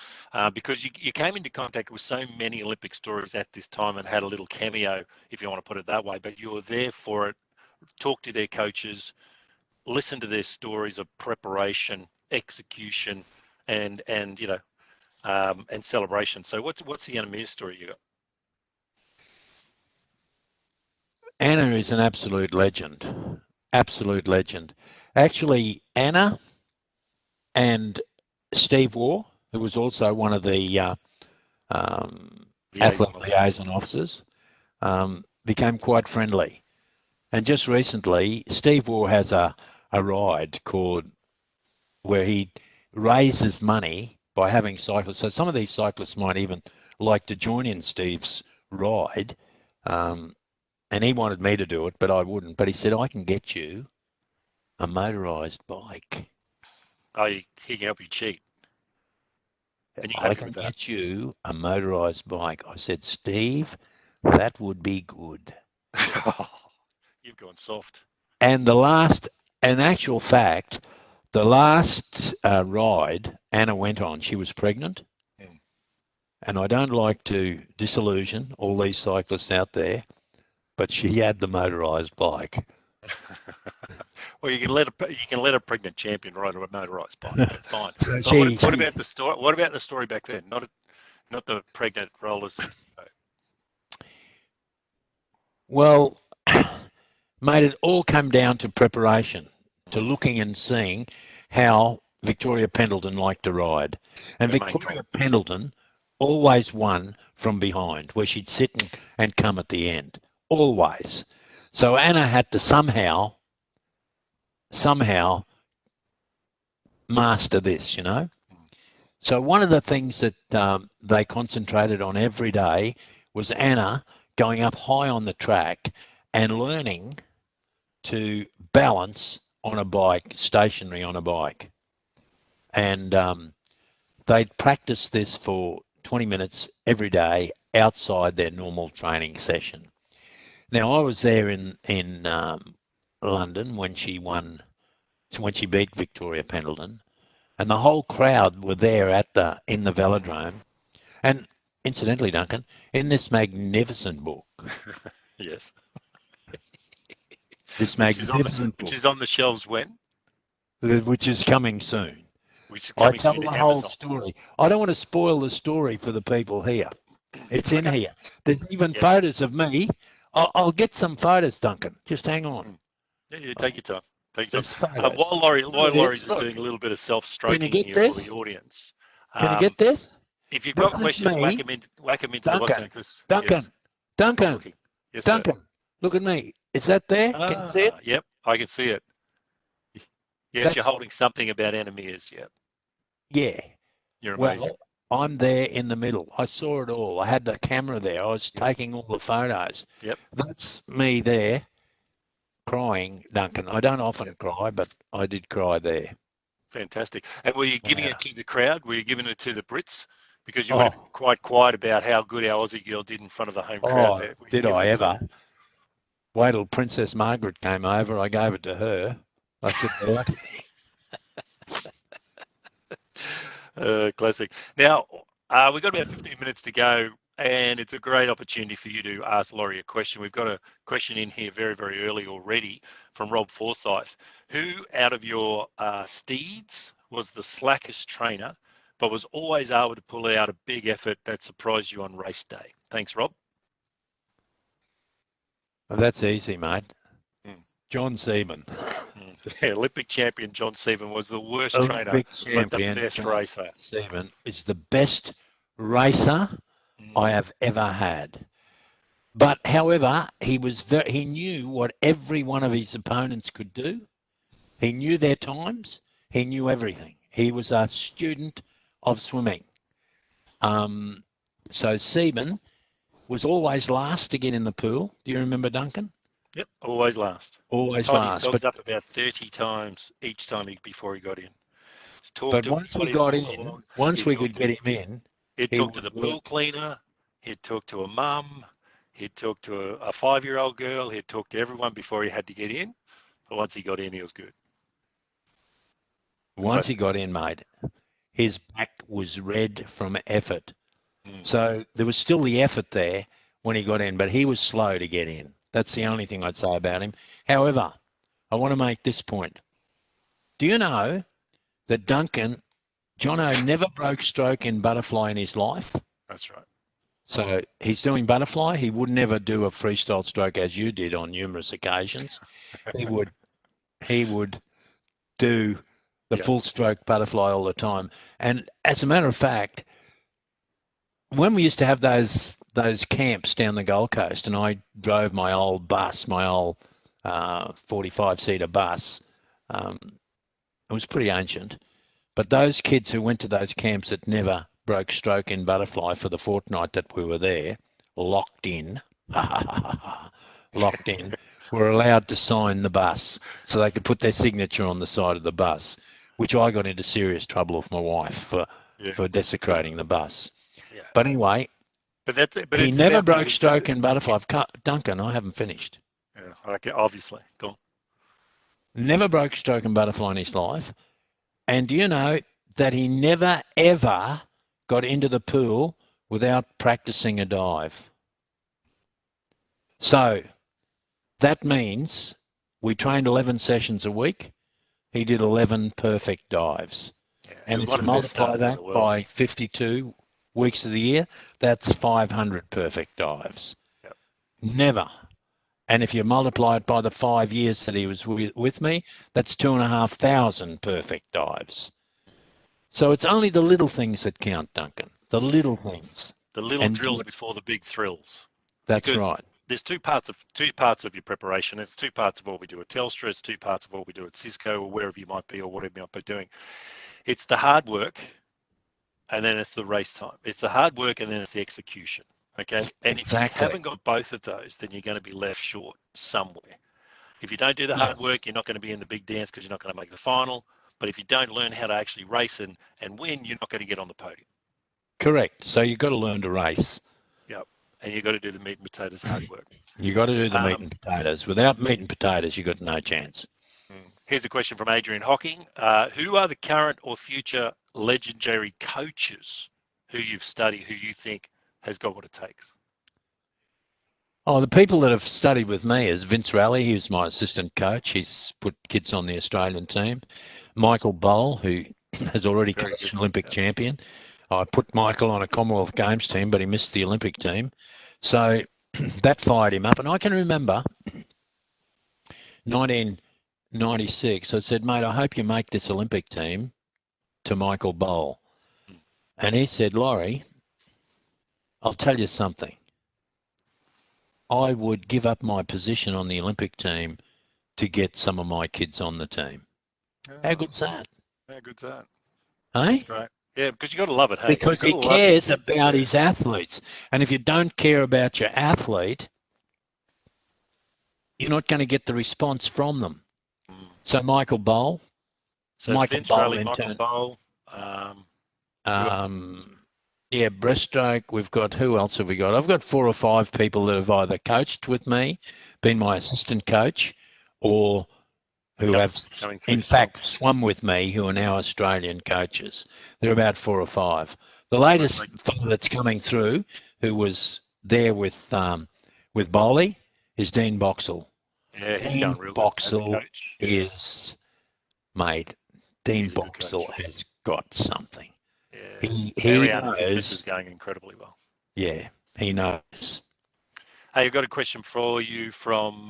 because you came into contact with so many Olympic stories at this time and had a little cameo, if you want to put it that way. But you were there for it. Talk to their coaches, listen to their stories of preparation, execution, and celebration. So what's the Anna Mears story you got? Anna is an absolute legend. Absolute legend. Actually, Anna and Steve Waugh, who was also one of the athlete liaison officers, became quite friendly. And just recently, Steve Waugh has a ride where he raises money by having cyclists. So some of these cyclists might even like to join in Steve's ride. and he wanted me to do it, but I wouldn't. But he said, I can get you a motorised bike. Oh, he can help you cheat. And you're I happy can with that? get you a motorised bike. I said, Steve, that would be good. You've gone soft. And in actual fact, the last ride Anna went on, she was pregnant. Mm. And I don't like to disillusion all these cyclists out there, but she had the motorised bike. Well, you can let a pregnant champion ride a motorised bike. That's fine. So But what about the story? What about the story back then? Not the pregnant rollers. Well, mate, it all came down to preparation, to looking and seeing how Victoria Pendleton liked to ride. And Victoria Pendleton always won from behind, where she'd sit and come at the end. Always. So Anna had to somehow master this, you know. So one of the things that they concentrated on every day was Anna going up high on the track and learning to balance on a bike, stationary on a bike. And they'd practice this for 20 minutes every day outside their normal training session. Now, I was there in London when she beat Victoria Pendleton, and the whole crowd were there in the velodrome. And incidentally, Duncan, in this magnificent book, Yes, this magnificent book, which is on the shelves when, which is coming soon. Which is I coming tell soon the to whole Amazon. story. I don't want to spoil the story for the people here. It's in here. There's even Yes. photos of me. I'll get some photos, Duncan. Just hang on. Yeah, take your time. Take your There's time. photos. While Laurie's just Look. doing a little bit of self-stroking Can you get here for this? the audience. Can you get this? If you've This got is questions, me. whack them into the WhatsApp. Duncan. Yes, Duncan. sir. Look at me. Is that there? Can you see it? Yep, I can see it. Yes, you're holding something about enemies. Yep. Yeah. You're amazing. Well, I'm there in the middle. I saw it all. I had the camera there. I was taking all the photos. Yep. That's me there crying, Duncan. I don't often cry, but I did cry there. Fantastic. And were you giving it to the crowd? Were you giving it to the Brits? Because you were quite quiet about how good our Aussie girl did in front of the home crowd there. Did I ever? Wait till Princess Margaret came over. I gave it to her. I said, classic. Now, we've got about 15 minutes to go, and it's a great opportunity for you to ask Laurie a question. We've got a question in here very, very early already from Rob Forsyth. Who out of your steeds was the slackest trainer, but was always able to pull out a big effort that surprised you on race day? Thanks, Rob. well, that's easy, mate. John Seaman. The Olympic champion John Seaman was the worst trainer, but the best racer. Seaman is the best racer I have ever had. But however, he knew what every one of his opponents could do. He knew their times. He knew everything. He was a student of swimming. So Seaman was always last to get in the pool. Do you remember, Duncan? Yep, always last. Always last. He up about 30 times each time before he got in. But once we got in, once we could get him in, he'd talk to the pool cleaner, he'd talk to a mum, he'd talk to a 5-year-old girl, he'd talk to everyone before he had to get in. But once he got in, he was good. Once he got in, mate, his back was red from effort. So there was still the effort there when he got in, but he was slow to get in. That's the only thing I'd say about him. However, I want to make this point. Do you know that Jono never broke stroke in butterfly in his life? That's right. So he's doing butterfly. He would never do a freestyle stroke as you did on numerous occasions. He would do the full stroke butterfly all the time. And as a matter of fact, when we used to have those camps down the Gold Coast, and I drove my old bus, my old 45-seater bus. It was pretty ancient, but those kids who went to those camps that never broke stroke in butterfly for the fortnight that we were there, locked in. locked in, were allowed to sign the bus, so they could put their signature on the side of the bus, which I got into serious trouble with my wife for desecrating the bus. Yeah. But anyway, but he it's never about broke giving, stroke and butterfly. Duncan, I haven't finished. Yeah, okay, obviously. Go on. Never broke stroke and butterfly in his life. And do you know that he never, ever got into the pool without practicing a dive? So that means we trained 11 sessions a week. He did 11 perfect dives. Yeah, And he was if one you of the best multiply starters in that the world. by 52 weeks of the year, that's 500 perfect dives. Yep. Never. And if you multiply it by the 5 years that he was with me, that's 2,500 perfect dives. So it's only the little things that count, Duncan. The little things. The little drills before the big thrills. That's Because right. there's two parts of your preparation. It's two parts of what we do at Telstra. It's two parts of what we do at Cisco or wherever you might be or whatever you might be doing. It's the hard work, and then it's the race time. It's the hard work, and then it's the execution. Okay. And if you haven't got both of those, then you're going to be left short somewhere. If you don't do the hard work, you're not going to be in the big dance because you're not going to make the final. But if you don't learn how to actually race and win, you're not going to get on the podium. Correct. So you've got to learn to race. Yep. And you've got to do the meat and potatoes hard work. You've got to do the meat and potatoes. Without meat and potatoes, you've got no chance. Here's a question from Adrian Hocking. Who are the current or future legendary coaches who you've studied, who you think has got what it takes? Oh, the people that have studied with me is Vince Raleigh. He was my assistant coach. He's put kids on the Australian team. Michael Bowl, who has already coached an Olympic champion. I put Michael on a Commonwealth Games team, but he missed the Olympic team. So that fired him up. And I can remember 1996, I said, mate, I hope you make this Olympic team, to Michael Bowl. And he said, Laurie, I'll tell you something. I would give up my position on the Olympic team to get some of my kids on the team. How good's that? How good's that? Hey? That's great. Yeah, because you got to love it. Hey? Because he cares about his athletes. And if you don't care about your athlete, you're not going to get the response from them. So Michael Bowl. So Michael Bowl. Yeah, breaststroke. We've got, who else have we got? I've got 4 or 5 people that have either coached with me, been my assistant coach, or who have, in fact, swum with me, who are now Australian coaches. They're about 4 or 5. The latest fellow that's coming through, who was there with Bowley, is Dean Boxall. Yeah, he's going real good. Boxall is, mate, Dean Boxall has got something. Yeah. He knows. This is going incredibly well. Yeah, he knows. Hey, I've got a question for you from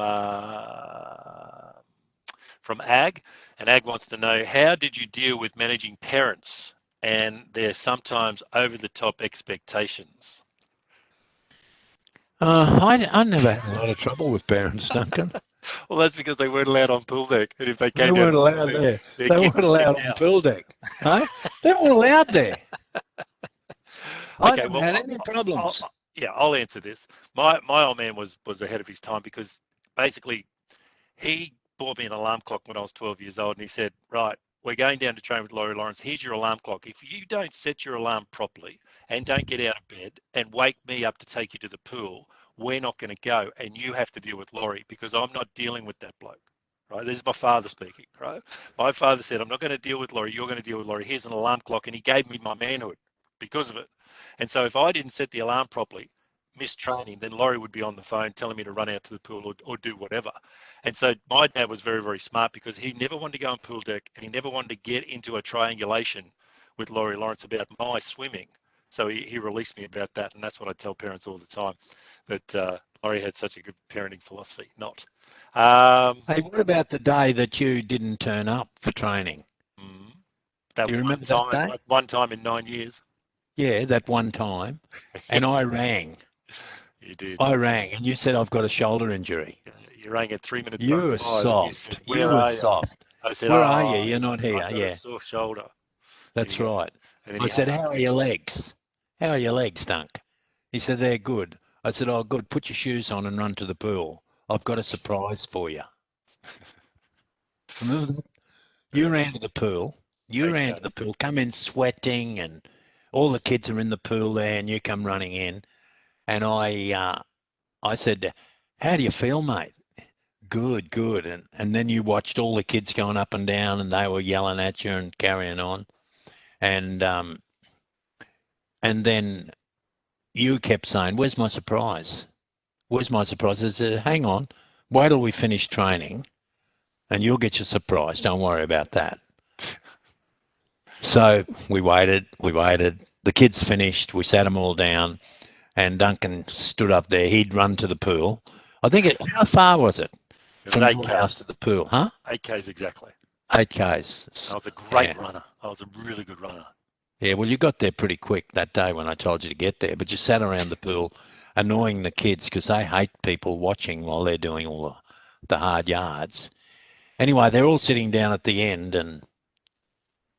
Ag, and Ag wants to know, how did you deal with managing parents and their sometimes over-the-top expectations? I never had a lot of trouble with parents, Duncan. Well, that's because they weren't allowed on pool deck, and if they came they weren't allowed there. They weren't allowed on pool deck. Huh? They weren't allowed there. I never had any problems. I'll answer this. My old man was ahead of his time, because basically he bought me an alarm clock when I was 12 years old, and he said, right, we're going down to train with Laurie Lawrence. Here's your alarm clock. If you don't set your alarm properly and don't get out of bed and wake me up to take you to the pool, we're not going to go, and you have to deal with Laurie, because I'm not dealing with that bloke. Right? This is my father speaking, right? My father said, I'm not going to deal with Laurie. You're going to deal with Laurie. Here's an alarm clock. And he gave me my manhood because of it. And so if I didn't set the alarm properly, miss training, then Laurie would be on the phone telling me to run out to the pool or do whatever. And so my dad was very, very smart, because he never wanted to go on pool deck, and he never wanted to get into a triangulation with Laurie Lawrence about my swimming. So he released me about that. And that's what I tell parents all the time, that Laurie had such a good parenting philosophy. Not. Hey, what about the day that you didn't turn up for training? Do you remember that day? One time in 9 years. Yeah, that one time. And I rang. You did. I rang, and you said, I've got a shoulder injury. You rang at 3 minutes. You were soft. You were soft. I said, where are you? You're not here. I've got a sore shoulder. That's right. I said, how are your legs? How are your legs, Dunk? He said, they're good. I said, oh, good. Put your shoes on and run to the pool. I've got a surprise for you. Remember that? You ran to the pool. You ran to the pool, come in sweating, and all the kids are in the pool there, and you come running in. And I said, "How do you feel, mate?" "Good, good." And then you watched all the kids going up and down, and they were yelling at you and carrying on. And then you kept saying, "Where's my surprise? Where's my surprise?" I said, "Hang on, wait till we finish training, and you'll get your surprise. Don't worry about that." So we waited. The kids finished. We sat them all down, and Duncan stood up there. He'd run to the pool. How far was it? From your house to the pool, huh? 8 Ks exactly. 8 Ks. I was a great runner. I was a really good runner. Yeah, well, you got there pretty quick that day when I told you to get there, but you sat around the pool annoying the kids because they hate people watching while they're doing all the hard yards. Anyway, they're all sitting down at the end, and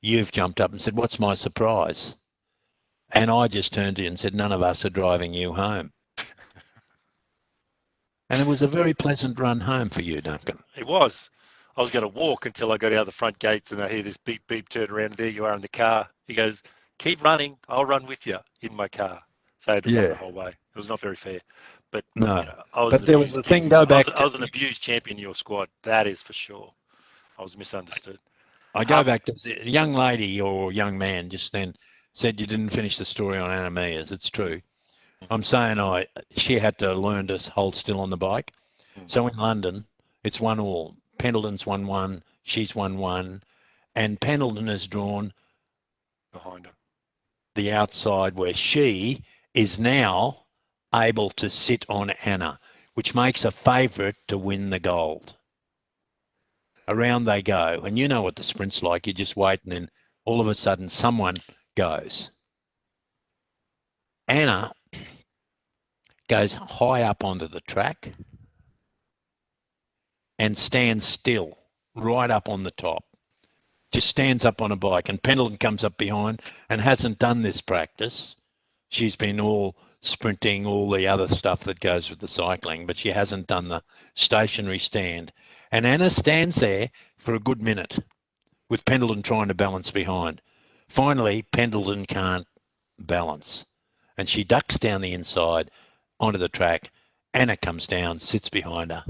you've jumped up and said, "What's my surprise?" And I just turned to you and said, "None of us are driving you home." And it was a very pleasant run home for you, Duncan. It was. I was going to walk until I got out the front gates and I hear this beep, beep, turn around, and there you are in the car. He goes, "Keep running. I'll run with you in my car." So I had to run the whole way. It was not very fair. But no. But there was a thing, go back. I was an abused champion in your squad. That is for sure. I was misunderstood. I go back to a young lady or young man just then said you didn't finish the story on Anna Mears. It's true. I'm saying she had to learn to hold still on the bike. So in London, it's 1-1. Pendleton's 1-1, she's 1-1, and Pendleton has drawn behind her the outside where she is now able to sit on Anna, which makes her favourite to win the gold. Around they go, and you know what the sprint's like. You just wait, and then all of a sudden someone goes. Anna goes high up onto the track and stands still right up on the top. Just stands up on a bike, and Pendleton comes up behind and hasn't done this practice. She's been all sprinting, all the other stuff that goes with the cycling, but she hasn't done the stationary stand. And Anna stands there for a good minute with Pendleton trying to balance behind. Finally, Pendleton can't balance, and she ducks down the inside onto the track. Anna comes down, sits behind her.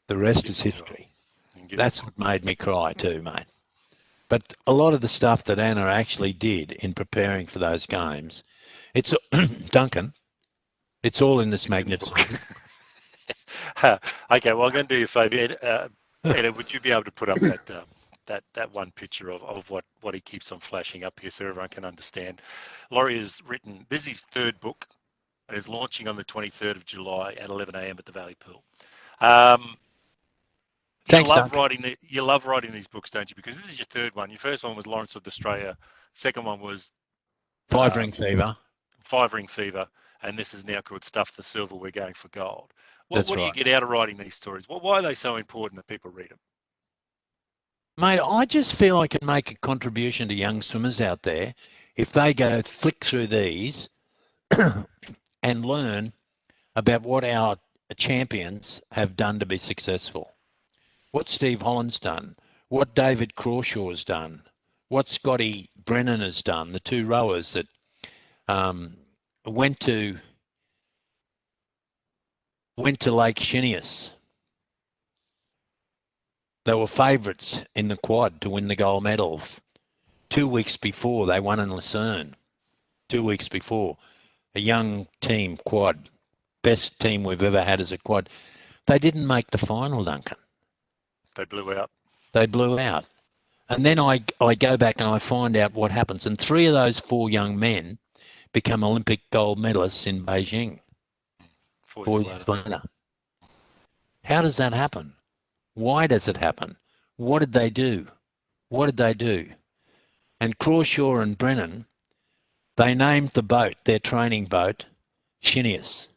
The rest is history. That's what made me cry too, mate. But a lot of the stuff that Anna actually did in preparing for those games, it's Duncan, it's all in this magnificent. Okay, well, I'm going to do you a favour. Ed, would you be able to put up that one picture of what he keeps on flashing up here so everyone can understand? Laurie has written, this is his third book, and is launching on the 23rd of July at 11 a.m. at the Valley Pool. Thanks, you love writing these books, don't you? Because this is your third one. Your first one was Lawrence of Australia. Second one was Five Ring Fever. Five Ring Fever. And this is now called Stuff the Silver, We're Going for Gold. What do you get out of writing these stories? Why are they so important that people read them? Mate, I just feel I can make a contribution to young swimmers out there if they go flick through these and learn about what our champions have done to be successful. What Steve Holland's done, what David Crawshaw's done, what Scotty Brennan has done, the two rowers that went to Lake Shineus. They were favourites in the quad to win the gold medal. 2 weeks before, they won in Lucerne. 2 weeks before. A young team, quad. Best team we've ever had as a quad. They didn't make the final, Duncan. They blew out. They blew out. And then I go back and I find out what happens. And 3 of those 4 young men become Olympic gold medalists in Beijing 4 years later. How does that happen? Why does it happen? What did they do? What did they do? And Crawshaw and Brennan, they named the boat, their training boat, Shineus.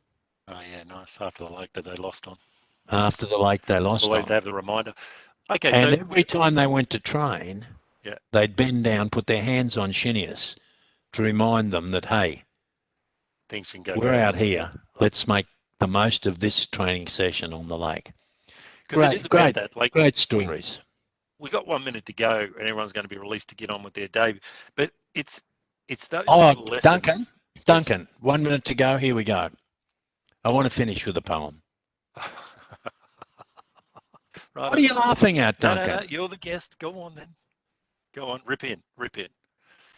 Oh, yeah, nice. After the lake that they lost on. After the lake they lost Always on. to have the reminder. Okay, and so every time they went to train, yeah, they'd bend down, put their hands on Shineus to remind them that, hey, things can go. We're out here. Let's make the most of this training session on the lake. Because it is about that. Like, great stories. We got 1 minute to go, and everyone's going to be released to get on with their day. But it's those lessons. Duncan, 1 minute to go. Here we go. I want to finish with a poem. Right. What are you laughing at, Duncan? No, you're the guest. Go on then. Go on. Rip in.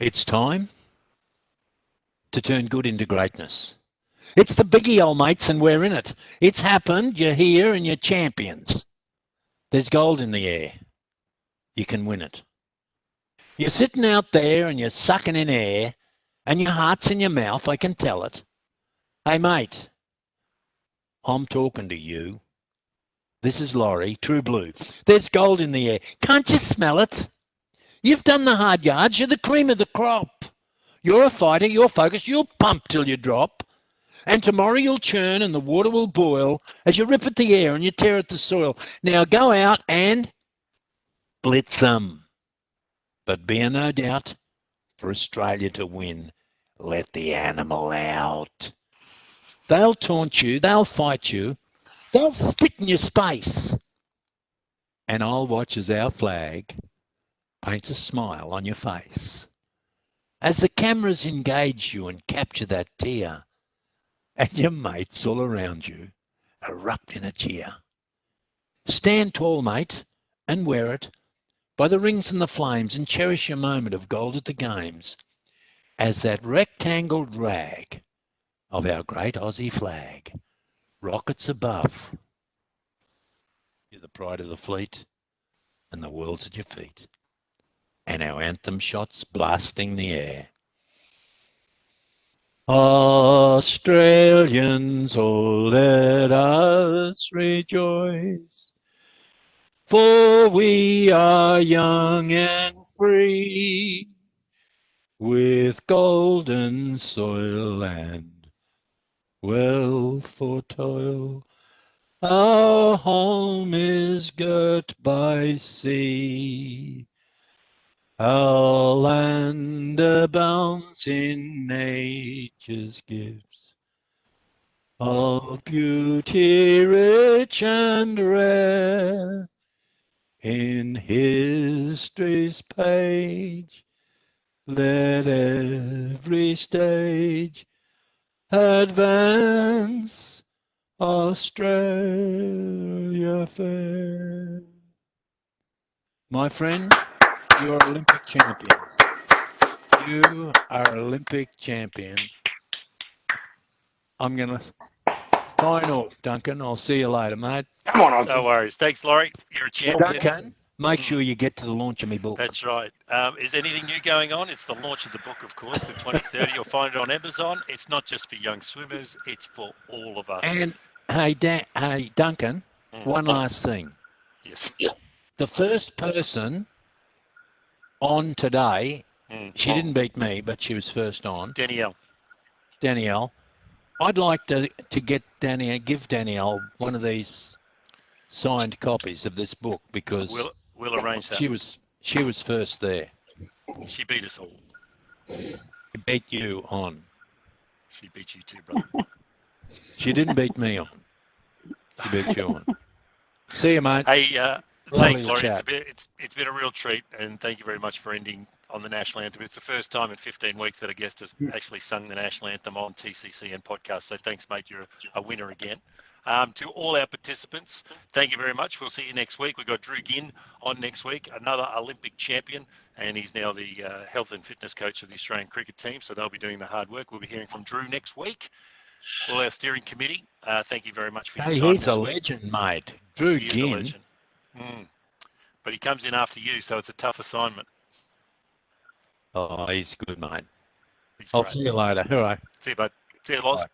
It's time to turn good into greatness. It's the biggie, old mates, and we're in it. It's happened. You're here and you're champions. There's gold in the air. You can win it. You're sitting out there and you're sucking in air and your heart's in your mouth, I can tell it. Hey, mate, I'm talking to you. This is Laurie, True Blue. There's gold in the air. Can't you smell it? You've done the hard yards. You're the cream of the crop. You're a fighter. You're focused. You'll pump till you drop. And tomorrow you'll churn and the water will boil as you rip at the air and you tear at the soil. Now go out and blitz them. But be in no doubt, for Australia to win, let the animal out. They'll taunt you. They'll fight you. They'll spit in your space. And I'll watch as our flag paints a smile on your face. As the cameras engage you and capture that tear, and your mates all around you erupt in a cheer. Stand tall, mate, and wear it by the rings and the flames, and cherish your moment of gold at the games as that rectangled rag of our great Aussie flag rockets above. You're the pride of the fleet and the world's at your feet, and our anthem shots blasting the air. Australians, oh, let us rejoice, for we are young and free, with golden soil and wealth for toil. Our home is girt by sea, our land abounds in nature's gifts, of beauty rich and rare. In history's page, let every stage advance Australia fair. My friend, you are Olympic champion. You are Olympic champion. I'm going to sign off, Duncan. I'll see you later, mate. Come on, Ozzy. No worries. Thanks, Laurie. You're a champion. Duncan, make sure you get to the launch of my book. That's right. Is anything new going on? It's the launch of the book, of course, the 2030. You'll find it on Amazon. It's not just for young swimmers. It's for all of us. And, hey, Duncan, one last thing. Yes. The first person on today, she didn't beat me, but she was first on. Danielle. I'd like to give Danielle one of these signed copies of this book, because we'll arrange that. She was first there. She beat us all. She beat you on. She beat you too, brother. She didn't beat me on. She beat you on. See you, mate. Hey, thanks, Laurie. chat. It's been a real treat, and thank you very much for ending on the national anthem. It's the first time in 15 weeks that a guest has actually sung the national anthem on TCC and podcast. So thanks, mate. You're a winner again. To all our participants, thank you very much. We'll see you next week. We've got Drew Ginn on next week, another Olympic champion, and he's now the health and fitness coach of the Australian cricket team. So they'll be doing the hard work. We'll be hearing from Drew next week. All our steering committee, thank you very much for your time. Hey, he's a legend, mate. Drew Ginn. He is a legend. But he comes in after you, so it's a tough assignment. Oh, he's good, mate. I'll see you later. All right. See you, bud. See you, Loz.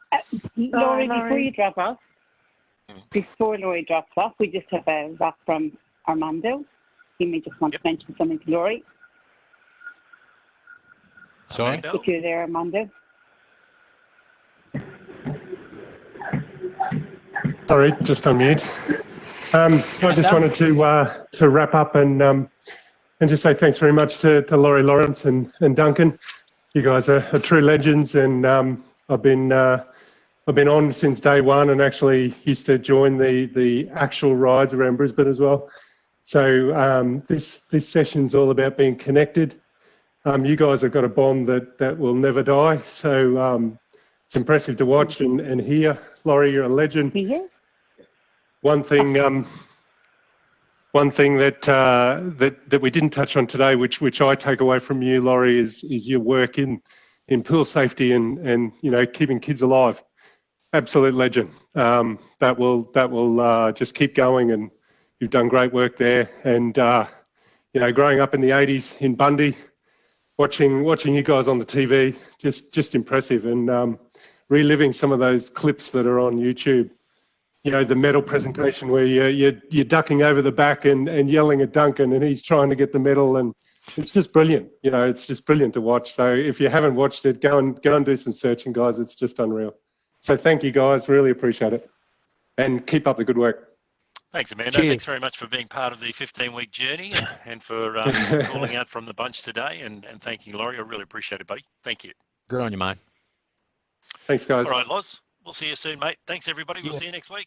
Laurie, before you drop off, before Laurie drops off, we just have a wrap from Armando. He may just want to mention something to Laurie. Sorry? Armando? If you're there, Armando. Sorry, just on mute. I just wanted to wrap up and just say thanks very much to Laurie Lawrence and Duncan. You guys are true legends, and I've been I've been on since day one and actually used to join the actual rides around Brisbane as well. So this session's all about being connected. You guys have got a bond that will never die. So it's impressive to watch and hear. Laurie, you're a legend. Yeah. One thing that we didn't touch on today, which I take away from you, Laurie, is your work in pool safety and keeping kids alive. Absolute legend. That will just keep going, and you've done great work there. And growing up in the '80s in Bundy, watching you guys on the TV, just impressive. And reliving some of those clips that are on YouTube. The medal presentation where you're ducking over the back and yelling at Duncan, and he's trying to get the medal, and it's just brilliant. It's just brilliant to watch. So if you haven't watched it, go and do some searching, guys. It's just unreal. So thank you, guys. Really appreciate it, and keep up the good work. Thanks, Amanda. Cheers. Thanks very much for being part of the 15-week journey and for calling out from the bunch today and thanking Laurie. I really appreciate it, buddy. Thank you. Good on you, mate. Thanks, guys. All right, Loz. We'll see you soon, mate. Thanks, everybody. We'll see you next week.